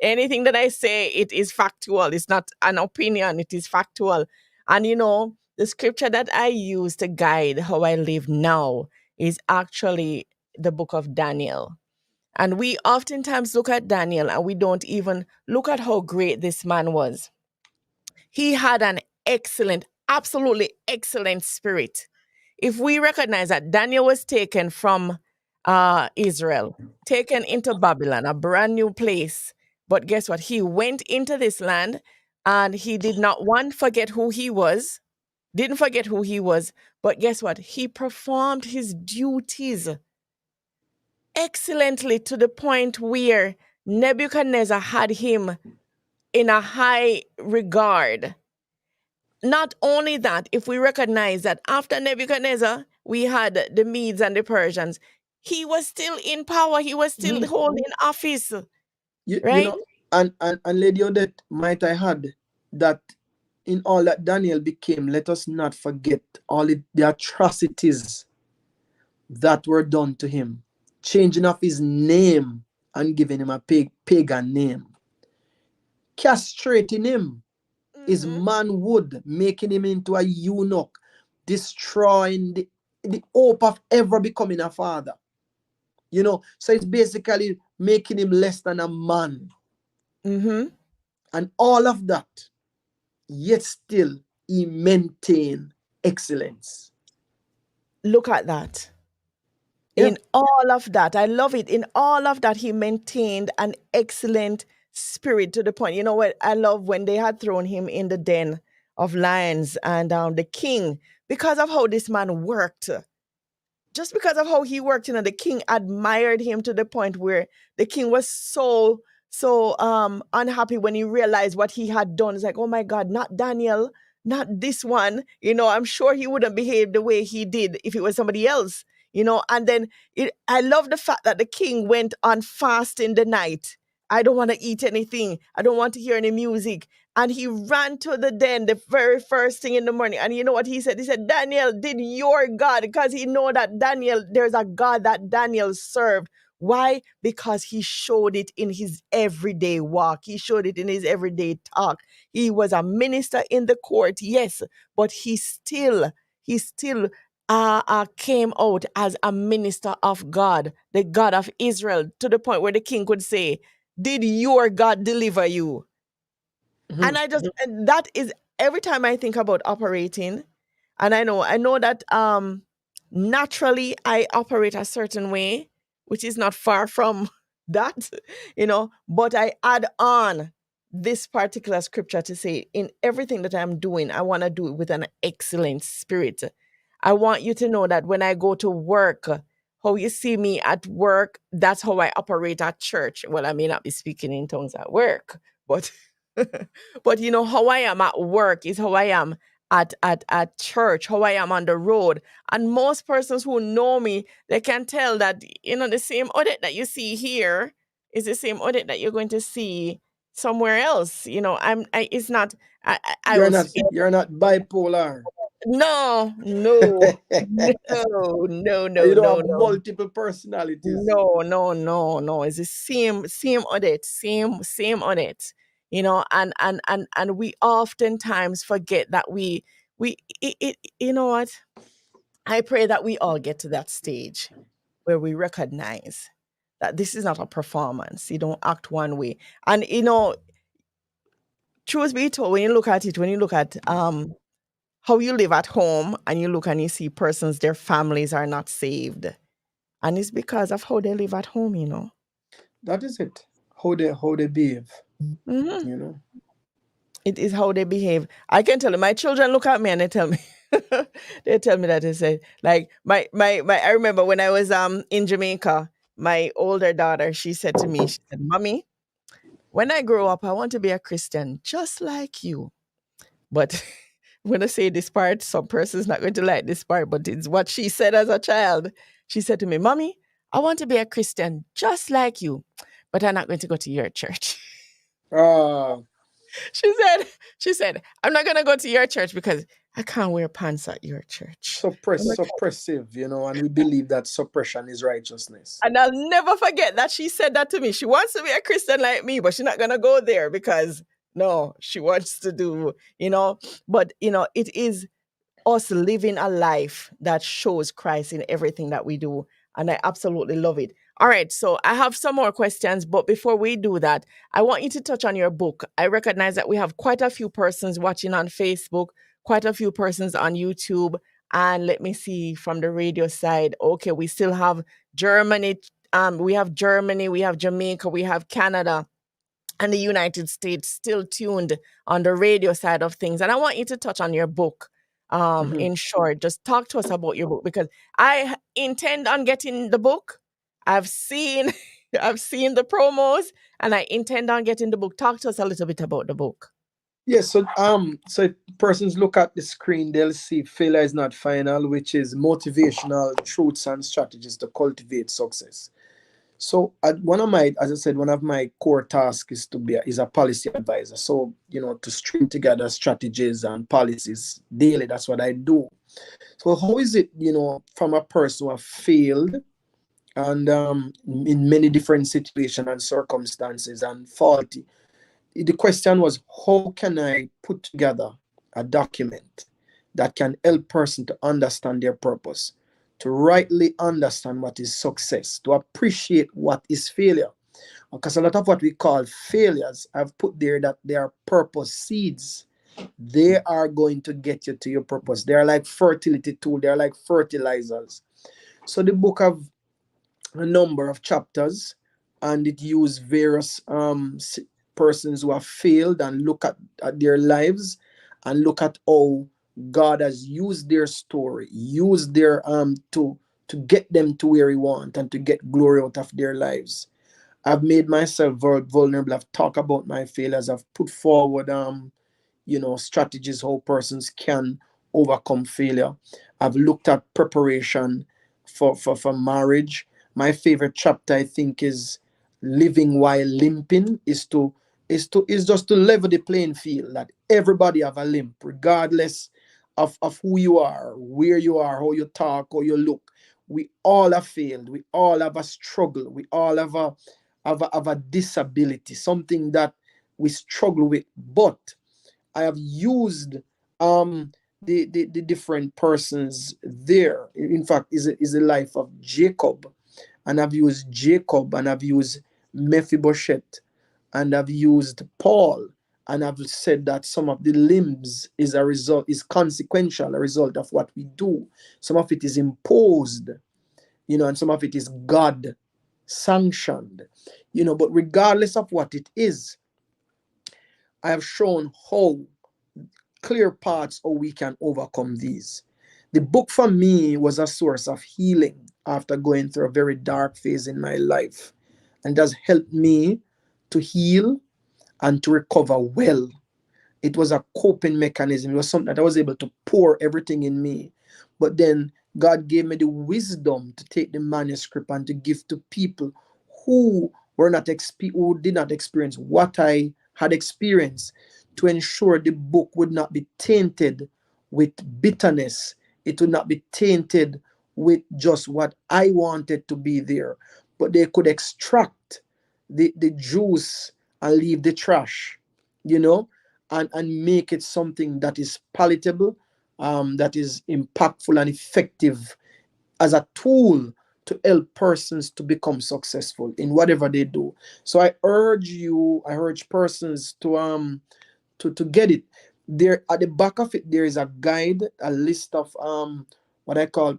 anything that I say, it is factual. It's not an opinion, it is factual. And the scripture that I use to guide how I live now is actually the book of Daniel. And we oftentimes look at Daniel and we don't even look at how great this man was. He had an excellent, absolutely excellent spirit. If we recognize that Daniel was taken from Israel, taken into Babylon, a brand new place, but guess what? He went into this land and he did not, one, forget who he was, didn't forget who he was, but guess what? He performed his duties excellently to the point where Nebuchadnezzar had him in a high regard. not only that, if we recognize that after Nebuchadnezzar, we had the Medes and the Persians, he was still in power, he was still Mhm. holding office, You right? know, and Lady Odette, might I add that in all that Daniel became, let us not forget the atrocities that were done to him, changing of his name and giving him a pagan name, castrating him, his Mm-hmm. manhood, making him into a eunuch, destroying the hope of ever becoming a father. So it's basically making him less than a man. Mm-hmm. And all of that, yet still he maintained excellence. Look at that. Yeah. In all of that, I love it. In all of that, he maintained an excellent spirit to the point. You know what? I love when they had thrown him in the den of lions and the king, because of how this man worked, just because of how he worked, the king admired him to the point where the king was so unhappy when he realized what he had done. It's like, oh my God, not Daniel, not this one. I'm sure he wouldn't behave the way he did if it was somebody else. And then I love the fact that the king went on fast in the night. I don't want to eat anything. I don't want to hear any music. And he ran to the den the very first thing in the morning. And you know what he said? He said, Daniel, did your God, because he know that there's a God that Daniel served. Why? Because he showed it in his everyday walk. He showed it in his everyday talk. He was a minister in the court, yes, but he still came out as a minister of God, the God of Israel, to the point where the king could say, did your God deliver you? And Mhm. and that is every time I think about operating, and I know that naturally I operate a certain way, which is not far from that, but I add on this particular scripture to say, in everything that I'm doing, I want to do it with an excellent spirit. I want you to know that when I go to work, how you see me at work, that's how I operate at church. Well, I may not be speaking in tongues at work, but but how I am at work is how I am at church, how I am on the road. And most persons who know me, they can tell that, the same audit that you see here is the same audit that you're going to see somewhere else. It's not, I You're will, not you're not bipolar. no, no, no, no, You no, don't no, have no. multiple personalities. No, no, no, no. It's the same audit, same audit. And we oftentimes forget that you know what? I pray that we all get to that stage where we recognize that this is not a performance. You don't act one way. And truth be told, when you look at it, when you look at how you live at home and you look and you see persons, their families are not saved. And it's because of how they live at home. That is it. How they behave, Mhm. you know. It is how they behave. I can tell you, my children look at me and they tell me, they tell me that they say, like I remember when I was in Jamaica, my older daughter, she said to me, she said, Mommy, when I grow up, I want to be a Christian just like you. But when I say this part, some person's not going to like this part, but it's what she said as a child. She said to me, Mommy, I want to be a Christian just like you, but I'm not going to go to your church. Ah, She said, I'm not gonna go to your church because I can't wear pants at your church. suppressive, and we believe that suppression is righteousness. And I'll never forget that she said that to me. She wants to be a Christian like me, but she's not gonna go there because no, she wants to do, but it is us living a life that shows Christ in everything that we do. And I absolutely love it. All right, so I have some more questions, but before we do that, I want you to touch on your book. I recognize that we have quite a few persons watching on Facebook, quite a few persons on YouTube, and let me see from the radio side. Okay, we still have Germany, we have Germany, we have Jamaica, we have Canada, and the United States still tuned on the radio side of things. And I want you to touch on your book. Mhm. In short, just talk to us about your book because I intend on getting the book. I've seen I've seen the promos and I intend on getting the book. Talk to us a little bit about the book. Yes, so if persons look at the screen, they'll see failure is not final, which is motivational truths and strategies to cultivate success. So one of my, as I said, one of my core tasks is to be is a policy advisor. So to string together strategies and policies daily. That's what I do. So how is it, from a person who have failed and in many different situations and circumstances and faulty? The question was, how can I put together a document that can help person to understand their purpose, to rightly understand what is success, to appreciate what is failure? Because a lot of what we call failures, I've put there that they are purpose seeds. They are going to get you to your purpose. They are like fertility tool. They are like fertilizers. So the book have a number of chapters, and it used various persons who have failed and look at their lives and look at how God has used their story, used their to get them to where he want and to get glory out of their lives. I've made myself vulnerable. I've talked about my failures. I've put forward strategies how persons can overcome failure. I've looked at preparation for marriage. My favorite chapter, I think, is living while limping. Is just to level the playing field, that everybody have a limp, regardless of who you are, where you are, how you talk, how you look. We all have failed. We all have a struggle. We all have a disability, something that we struggle with. But I have used the different persons there. In fact, is the life of Jacob, and I've used Jacob, and I've used Mephibosheth, and I've used Paul, and I've said that some of the limbs is consequential, a result of what we do. Some of it is imposed, and some of it is God sanctioned, but regardless of what it is, I have shown how clear paths how we can overcome these. The book for me was a source of healing after going through a very dark phase in my life, and has helped me to heal and to recover well. It was a coping mechanism. It was something that I was able to pour everything in me. But then God gave me the wisdom to take the manuscript and to give to people who who did not experience what I had experienced, to ensure the book would not be tainted with bitterness. It would not be tainted with just what I wanted to be there, but they could extract the juice and leave the trash, you know, and make it something that is palatable, that is impactful and effective as a tool to help persons to become successful in whatever they do. So I urge persons to get it. There at the back of it there is a guide, a list of what I call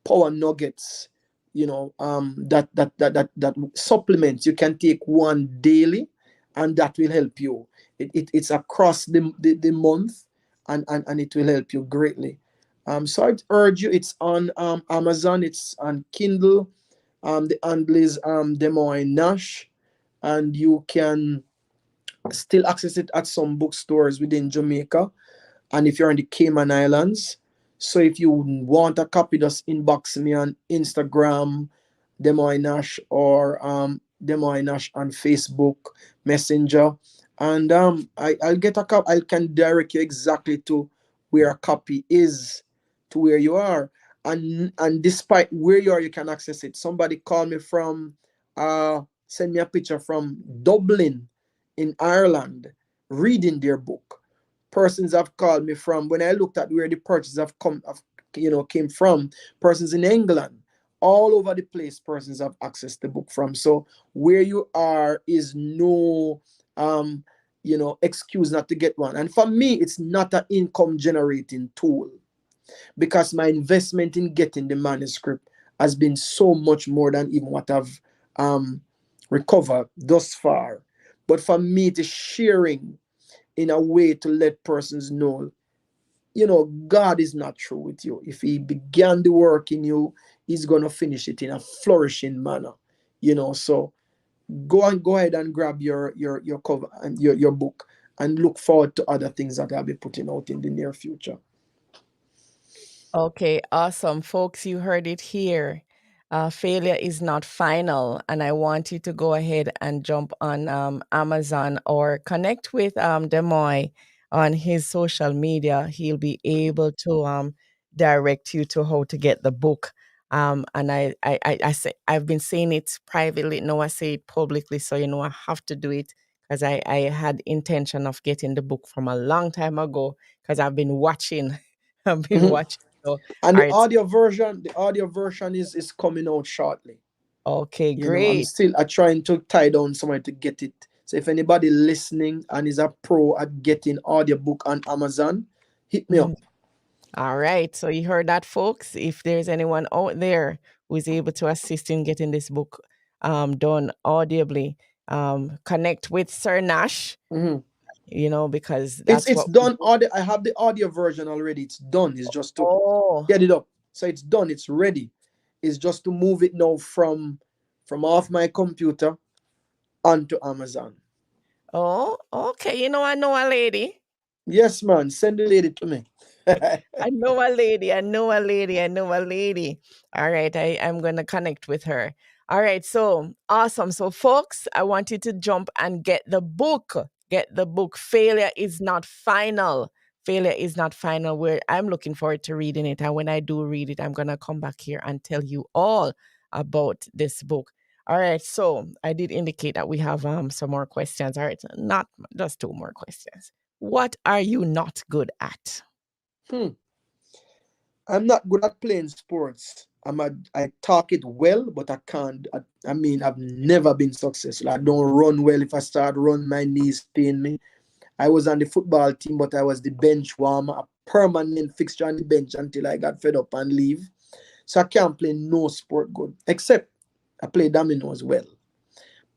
power nuggets, that supplements. You can take one daily, and that will help you. It's across the month, and it will help you greatly. So I'd urge you, it's on Amazon, it's on Kindle. The handle is Demoy Nash, and you can still access it at some bookstores within Jamaica, and if you're in the Cayman Islands. So if you want a copy, just inbox me on Instagram, Demoy Nash, or Demoy Nash on Facebook Messenger, and I'll get a copy. I can direct you exactly to where a copy is, to where you are, and despite where you are, you can access it. Somebody called me from, send me a picture from Dublin in Ireland, reading their book. Persons have called me from, when I looked at where the purchases came from, persons in England, all over the place, persons have accessed the book from. So where you are is no excuse not to get one. And for me, it's not an income generating tool, because my investment in getting the manuscript has been so much more than even what I've recovered thus far. But for me, it is sharing in a way to let persons know, God is not through with you. If he began the work in you, he's going to finish it in a flourishing manner. So go ahead and grab your cover and your book, and look forward to other things that I'll be putting out in the near future. Okay, awesome. Folks, you heard it here. Failure is not final. And I want you to go ahead and jump on Amazon or connect with Demoy on his social media. He'll be able to direct you to how to get the book. And I say, I've been saying it privately. Now I say it publicly. So, you know, I have to do it because I had intention of getting the book from a long time ago because I've been watching. I've been Mhm. watching. So, And all right. the audio version is coming out shortly. Okay, You know, I'm great. still trying to tie down somewhere to get it. So if anybody listening and is a pro at getting audiobook on Amazon, hit me Mhm. up. All right. So you heard that, folks. If there's anyone out there who is able to assist in getting this book done audibly, connect with Sir Nash, Mhm. you know, because It's that's it's what we done. do. I have the audio version already. It's done. It's just to Oh, get it up. So it's done. It's ready. It's just to move it now from off my computer onto Amazon. oh, okay. You know, I know a lady. Yes, man. Send the lady to me. I know a lady. I know a lady. I know a lady. All right. I'm going to connect with her. All right. So awesome. So, folks, I want you to jump and get the book. Get the book. Failure is not final. Failure is not final. Where I'm looking forward to reading it. And when I do read it, I'm going to come back here and tell you all about this book. All right. So I did indicate that we have some more questions. All right. Not just two more questions. What are you not good at? Hmm. I'm not good at playing sports. I talk it well, but I can't. I mean, I've never been successful. I don't run well. If I start run, my knees pain me. I was on the football team, but I was the bench warmer, a permanent fixture on the bench until I got fed up and leave. So I can't play no sport good, except I play dominoes well.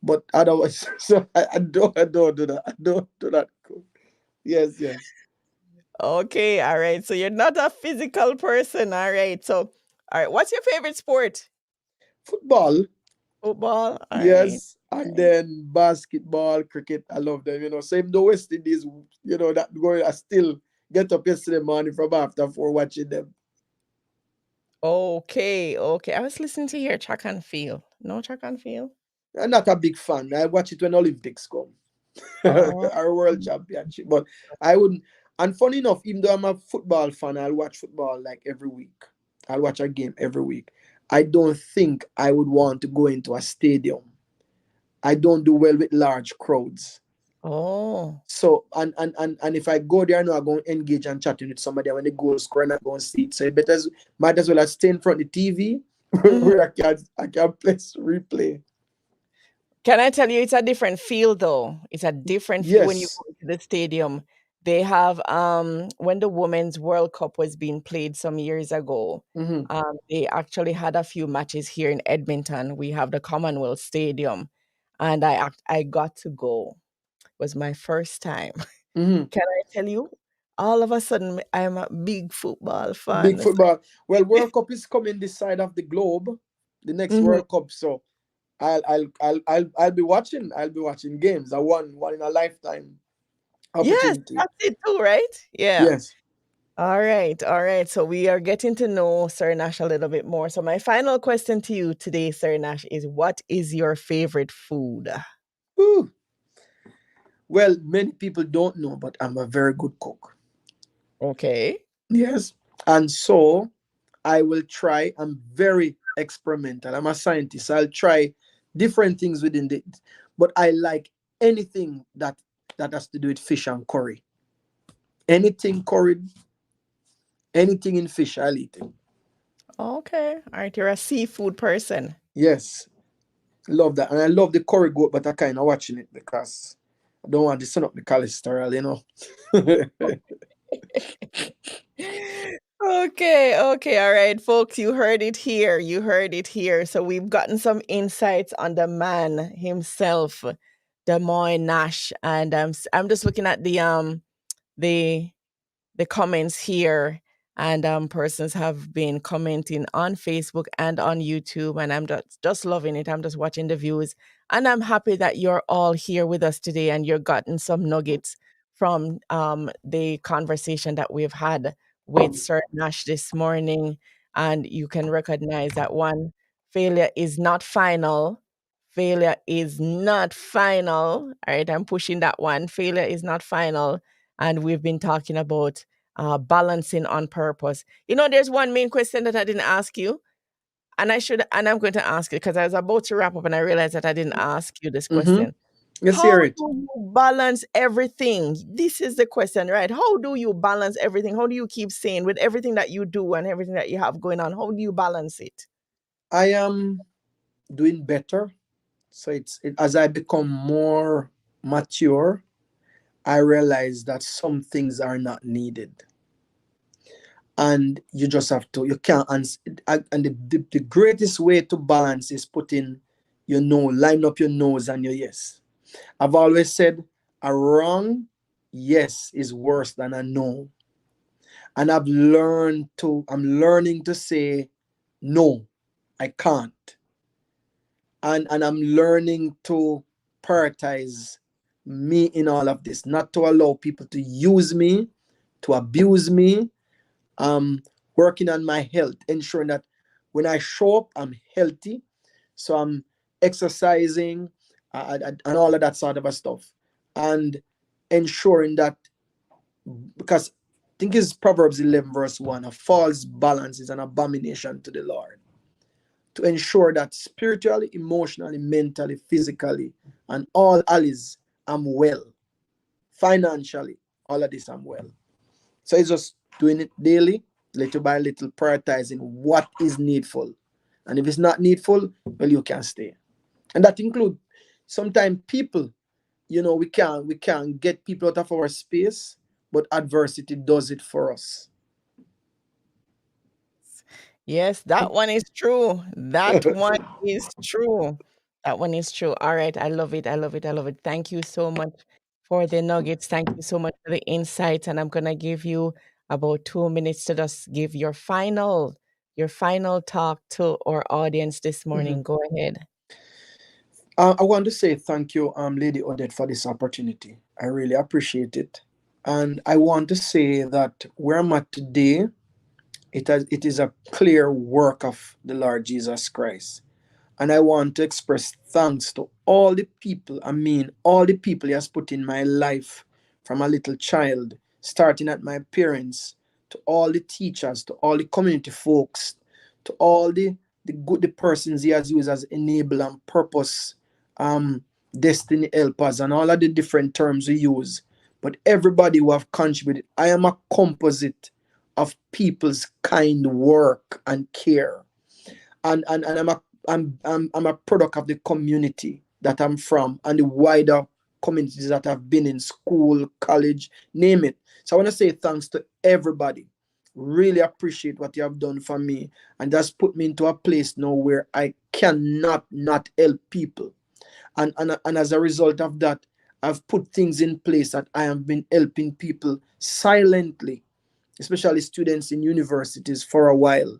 But otherwise, so I don't do that. I don't do that good. Yes, yes. Okay, all right. So you're not a physical person. All right. So, all right. What's your favorite sport? Football, Football. All right. yes, and then basketball, cricket. I love them. You know, same the West Indies. You know that going. I still get up yesterday morning from after for watching them. Okay. Okay. I was listening to your track and field. No track and field. I'm not a big fan. I watch it when Olympics come. Oh. Our world championship. But I wouldn't. And funny enough, even though I'm a football fan, I'll watch football like every week. I'll watch a game every week. I don't think I would want to go into a stadium. I don't do well with large crowds. Oh. So and if I go there, I know I'm going to engage and chatting with somebody. And when the goal score, and I go and see it. So it better might as well I stay in front of the TV Mhm. where I can place replay. Can I tell you, it's a different feel though. It's a different feel when you Yes. go to the stadium. They have when the Women's World Cup was being played some years ago, Mm-hmm. they actually had a few matches here in Edmonton. We have the Commonwealth Stadium, and I got to go. It was my first time. Mm-hmm. Can I tell you? All of a sudden, I'm a big football Big fan. It's football. Well, World Cup is coming this side of the globe. The next Mhm. World Cup, so I'll be watching. I'll be watching games. A one in a lifetime Yes, opportunity. that's it too, right? Yeah. Yes. All right, all right. So we are getting to know Sir Nash a little bit more. So my final question to you today, Sir Nash, is what is your favorite food? Whew. Well, many people don't know, but I'm a very good cook. Okay. Yes. And so I will try. I'm very experimental. I'm a scientist. I'll try different things within it. But I like anything that has to do with fish and curry. Anything curried, anything in fish, I'll eat it. Okay. All right. You're a seafood person. Yes. Love that. And I love the curry goat, but I kind of watching it because I don't want to send up the cholesterol, you know. Okay, okay, all right, folks, you heard it here. You heard it here. So we've gotten some insights on the man himself, Demoy Nash, and I'm just looking at the the comments here, and persons have been commenting on Facebook and on YouTube, and I'm just loving it. I'm just watching the views, and I'm happy that you're all here with us today, and you're gotten some nuggets from the conversation that we've had with Sir Nash this morning. And you can recognize that one, failure is not final. Failure is not final. All right, I'm pushing that one. Failure is not final. And we've been talking about balancing on purpose. There's one main question that I didn't ask you, and I'm going to ask it because I was about to wrap up and I realized that I didn't ask you this Mm-hmm. question. Let's How hear do it. you balance everything? This is the question, right? How do you balance everything? How do you keep sane with everything that you do and everything that you have going on? How do you balance it? I am doing better. So as I become more mature, I realize that some things are not needed. And you just have to, you can't, and the greatest way to balance is putting your no, line up your nose and your yes. I've always said a wrong yes is worse than a no. And I'm learning to say no, I can't. And I'm learning to prioritize me in all of this, not to allow people to use me, to abuse me. Um, Working on my health, ensuring that when I show up, I'm healthy. So I'm exercising and all of that sort of stuff. And ensuring that, because I think it's Proverbs 11, verse 1, a false balance is an abomination to the Lord. To ensure that spiritually, emotionally, mentally, physically, and all alleys, I'm well. Financially, all of this, I'm well. So it's just doing it daily, little by little, prioritizing what is needful. And if it's not needful, well, you can stay. And that includes sometimes people, we can't get people out of our space, but adversity does it for us. Yes, that one is true. That one is true. That one is true. All right. I love it. I love it. I love it. Thank you so much for the nuggets. Thank you so much for the insights. And I'm gonna give you about 2 minutes to just give your final talk to our audience this Mhm. morning. Go ahead. I want to say thank you, Lady Odette, for this opportunity. I really appreciate it. And I want to say that where I'm at today, it is a clear work of the Lord Jesus Christ. And I want to express thanks to all the people, all the people He has put in my life from a little child, starting at my parents, to all the teachers, to all the community folks, to all the persons He has used as enable and purpose, um, destiny helpers, and all of the different terms we use. But everybody who have contributed, I am a composite of people's kind work and care, and I'm a product of the community that I'm from and the wider communities that I've been in, school, college, name it. So I want to say thanks to everybody. Really appreciate what you have done for me, and that's put me into a place now where I cannot not help people. And as a result of that, I've put things in place that I have been helping people silently, especially students in universities, for a while.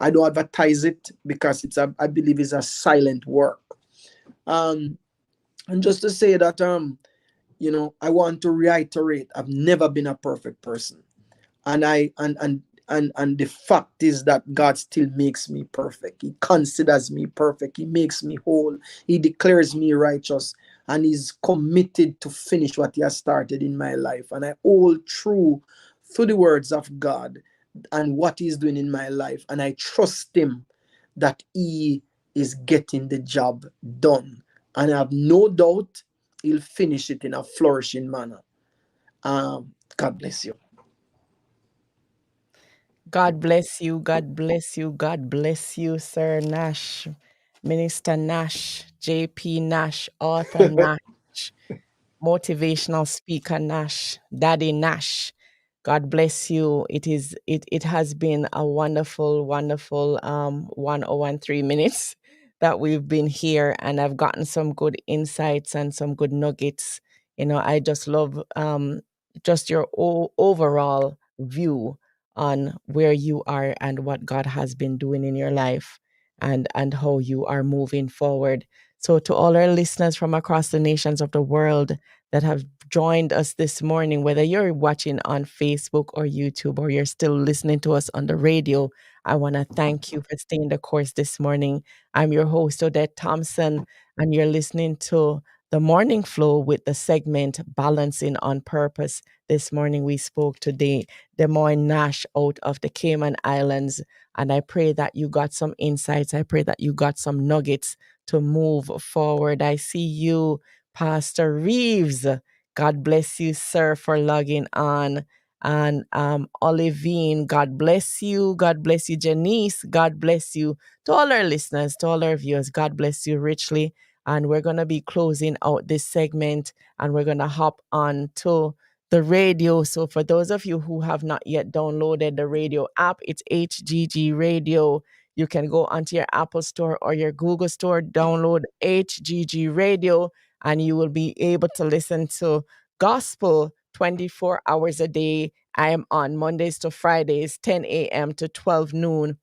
I don't advertise it because I believe it's a silent work. Um, and just to say that, I want to reiterate, I've never been a perfect person. And I and the fact is that God still makes me perfect. He considers me perfect. He makes me whole. He declares me righteous, and He's committed to finish what He has started in my life. And I hold true to the words of God and what He's doing in my life, and I trust Him that He is getting the job done. And I have no doubt He'll finish it in a flourishing manner. God bless you. God bless you. God bless you. God bless you, Sir Nash, Minister Nash, JP Nash, Author Nash, motivational speaker Nash, Daddy Nash. God bless you. It has been a wonderful, wonderful 1 hour and 3 minutes that we've been here, and I've gotten some good insights and some good nuggets. I just love just your overall view on where you are and what God has been doing in your life, and how you are moving forward. So to all our listeners from across the nations of the world that have joined us this morning, whether you're watching on Facebook or YouTube or you're still listening to us on the radio, I want to thank you for staying the course this morning. I'm your host, Odette Thompson, and you're listening to the Morning Flow with the segment Balancing on Purpose. This morning we spoke to Demoy Nash out of the Cayman Islands, and I pray that you got some insights. I pray that you got some nuggets to move forward. I see you, Pastor Reeves. God bless you, sir, for logging on. And Olivine, God bless you. God bless you, Janice. God bless you. To all our listeners, to all our viewers, God bless you richly. And we're going to be closing out this segment, and we're going to hop on to the radio. So for those of you who have not yet downloaded the radio app, it's HGG Radio. You can go onto your Apple Store or your Google Store, download HGG Radio, and you will be able to listen to gospel 24 hours a day. I am on Mondays to Fridays, 10 a.m. to 12 noon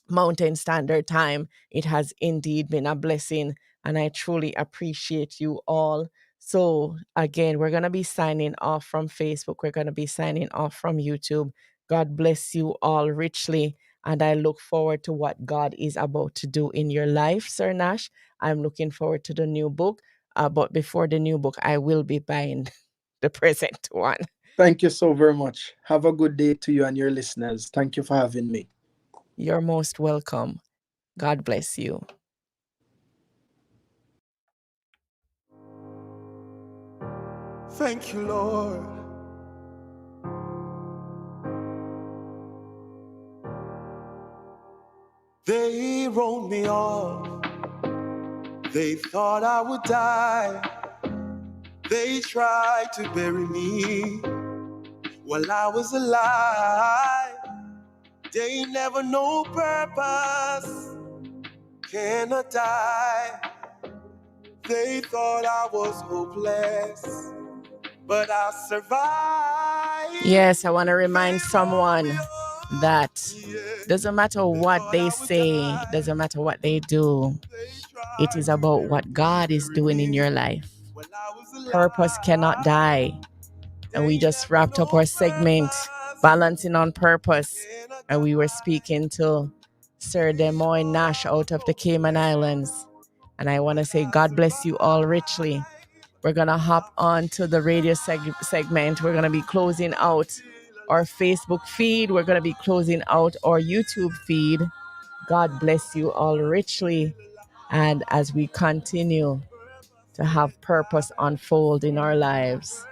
Mountain Standard Time. It has indeed been a blessing, and I truly appreciate you all. So again, we're going to be signing off from Facebook. We're going to be signing off from YouTube. God bless you all richly, and I look forward to what God is about to do in your life, Sir Nash. I'm looking forward to the new book, but before the new book, I will be buying the present one. Thank you so very much. Have a good day to you and your listeners. Thank you for having me. You're most welcome. God bless you. Thank you, Lord. They wrote me off. They thought I would die. They tried to bury me while I was alive. They never know purpose cannot die. They thought I was hopeless, but I survived. Yes, I want to remind someone that doesn't matter what they say, doesn't matter what they do, it is about what God is doing in your life. Purpose cannot die. And we just wrapped up our segment, Balancing on Purpose. And we were speaking to Sir Demoy Nash out of the Cayman Islands. And I want to say, God bless you all richly. We're going to hop on to the radio segment. We're going to be closing out our Facebook feed. We're going to be closing out our YouTube feed. God bless you all richly. And as we continue to have purpose unfold in our lives.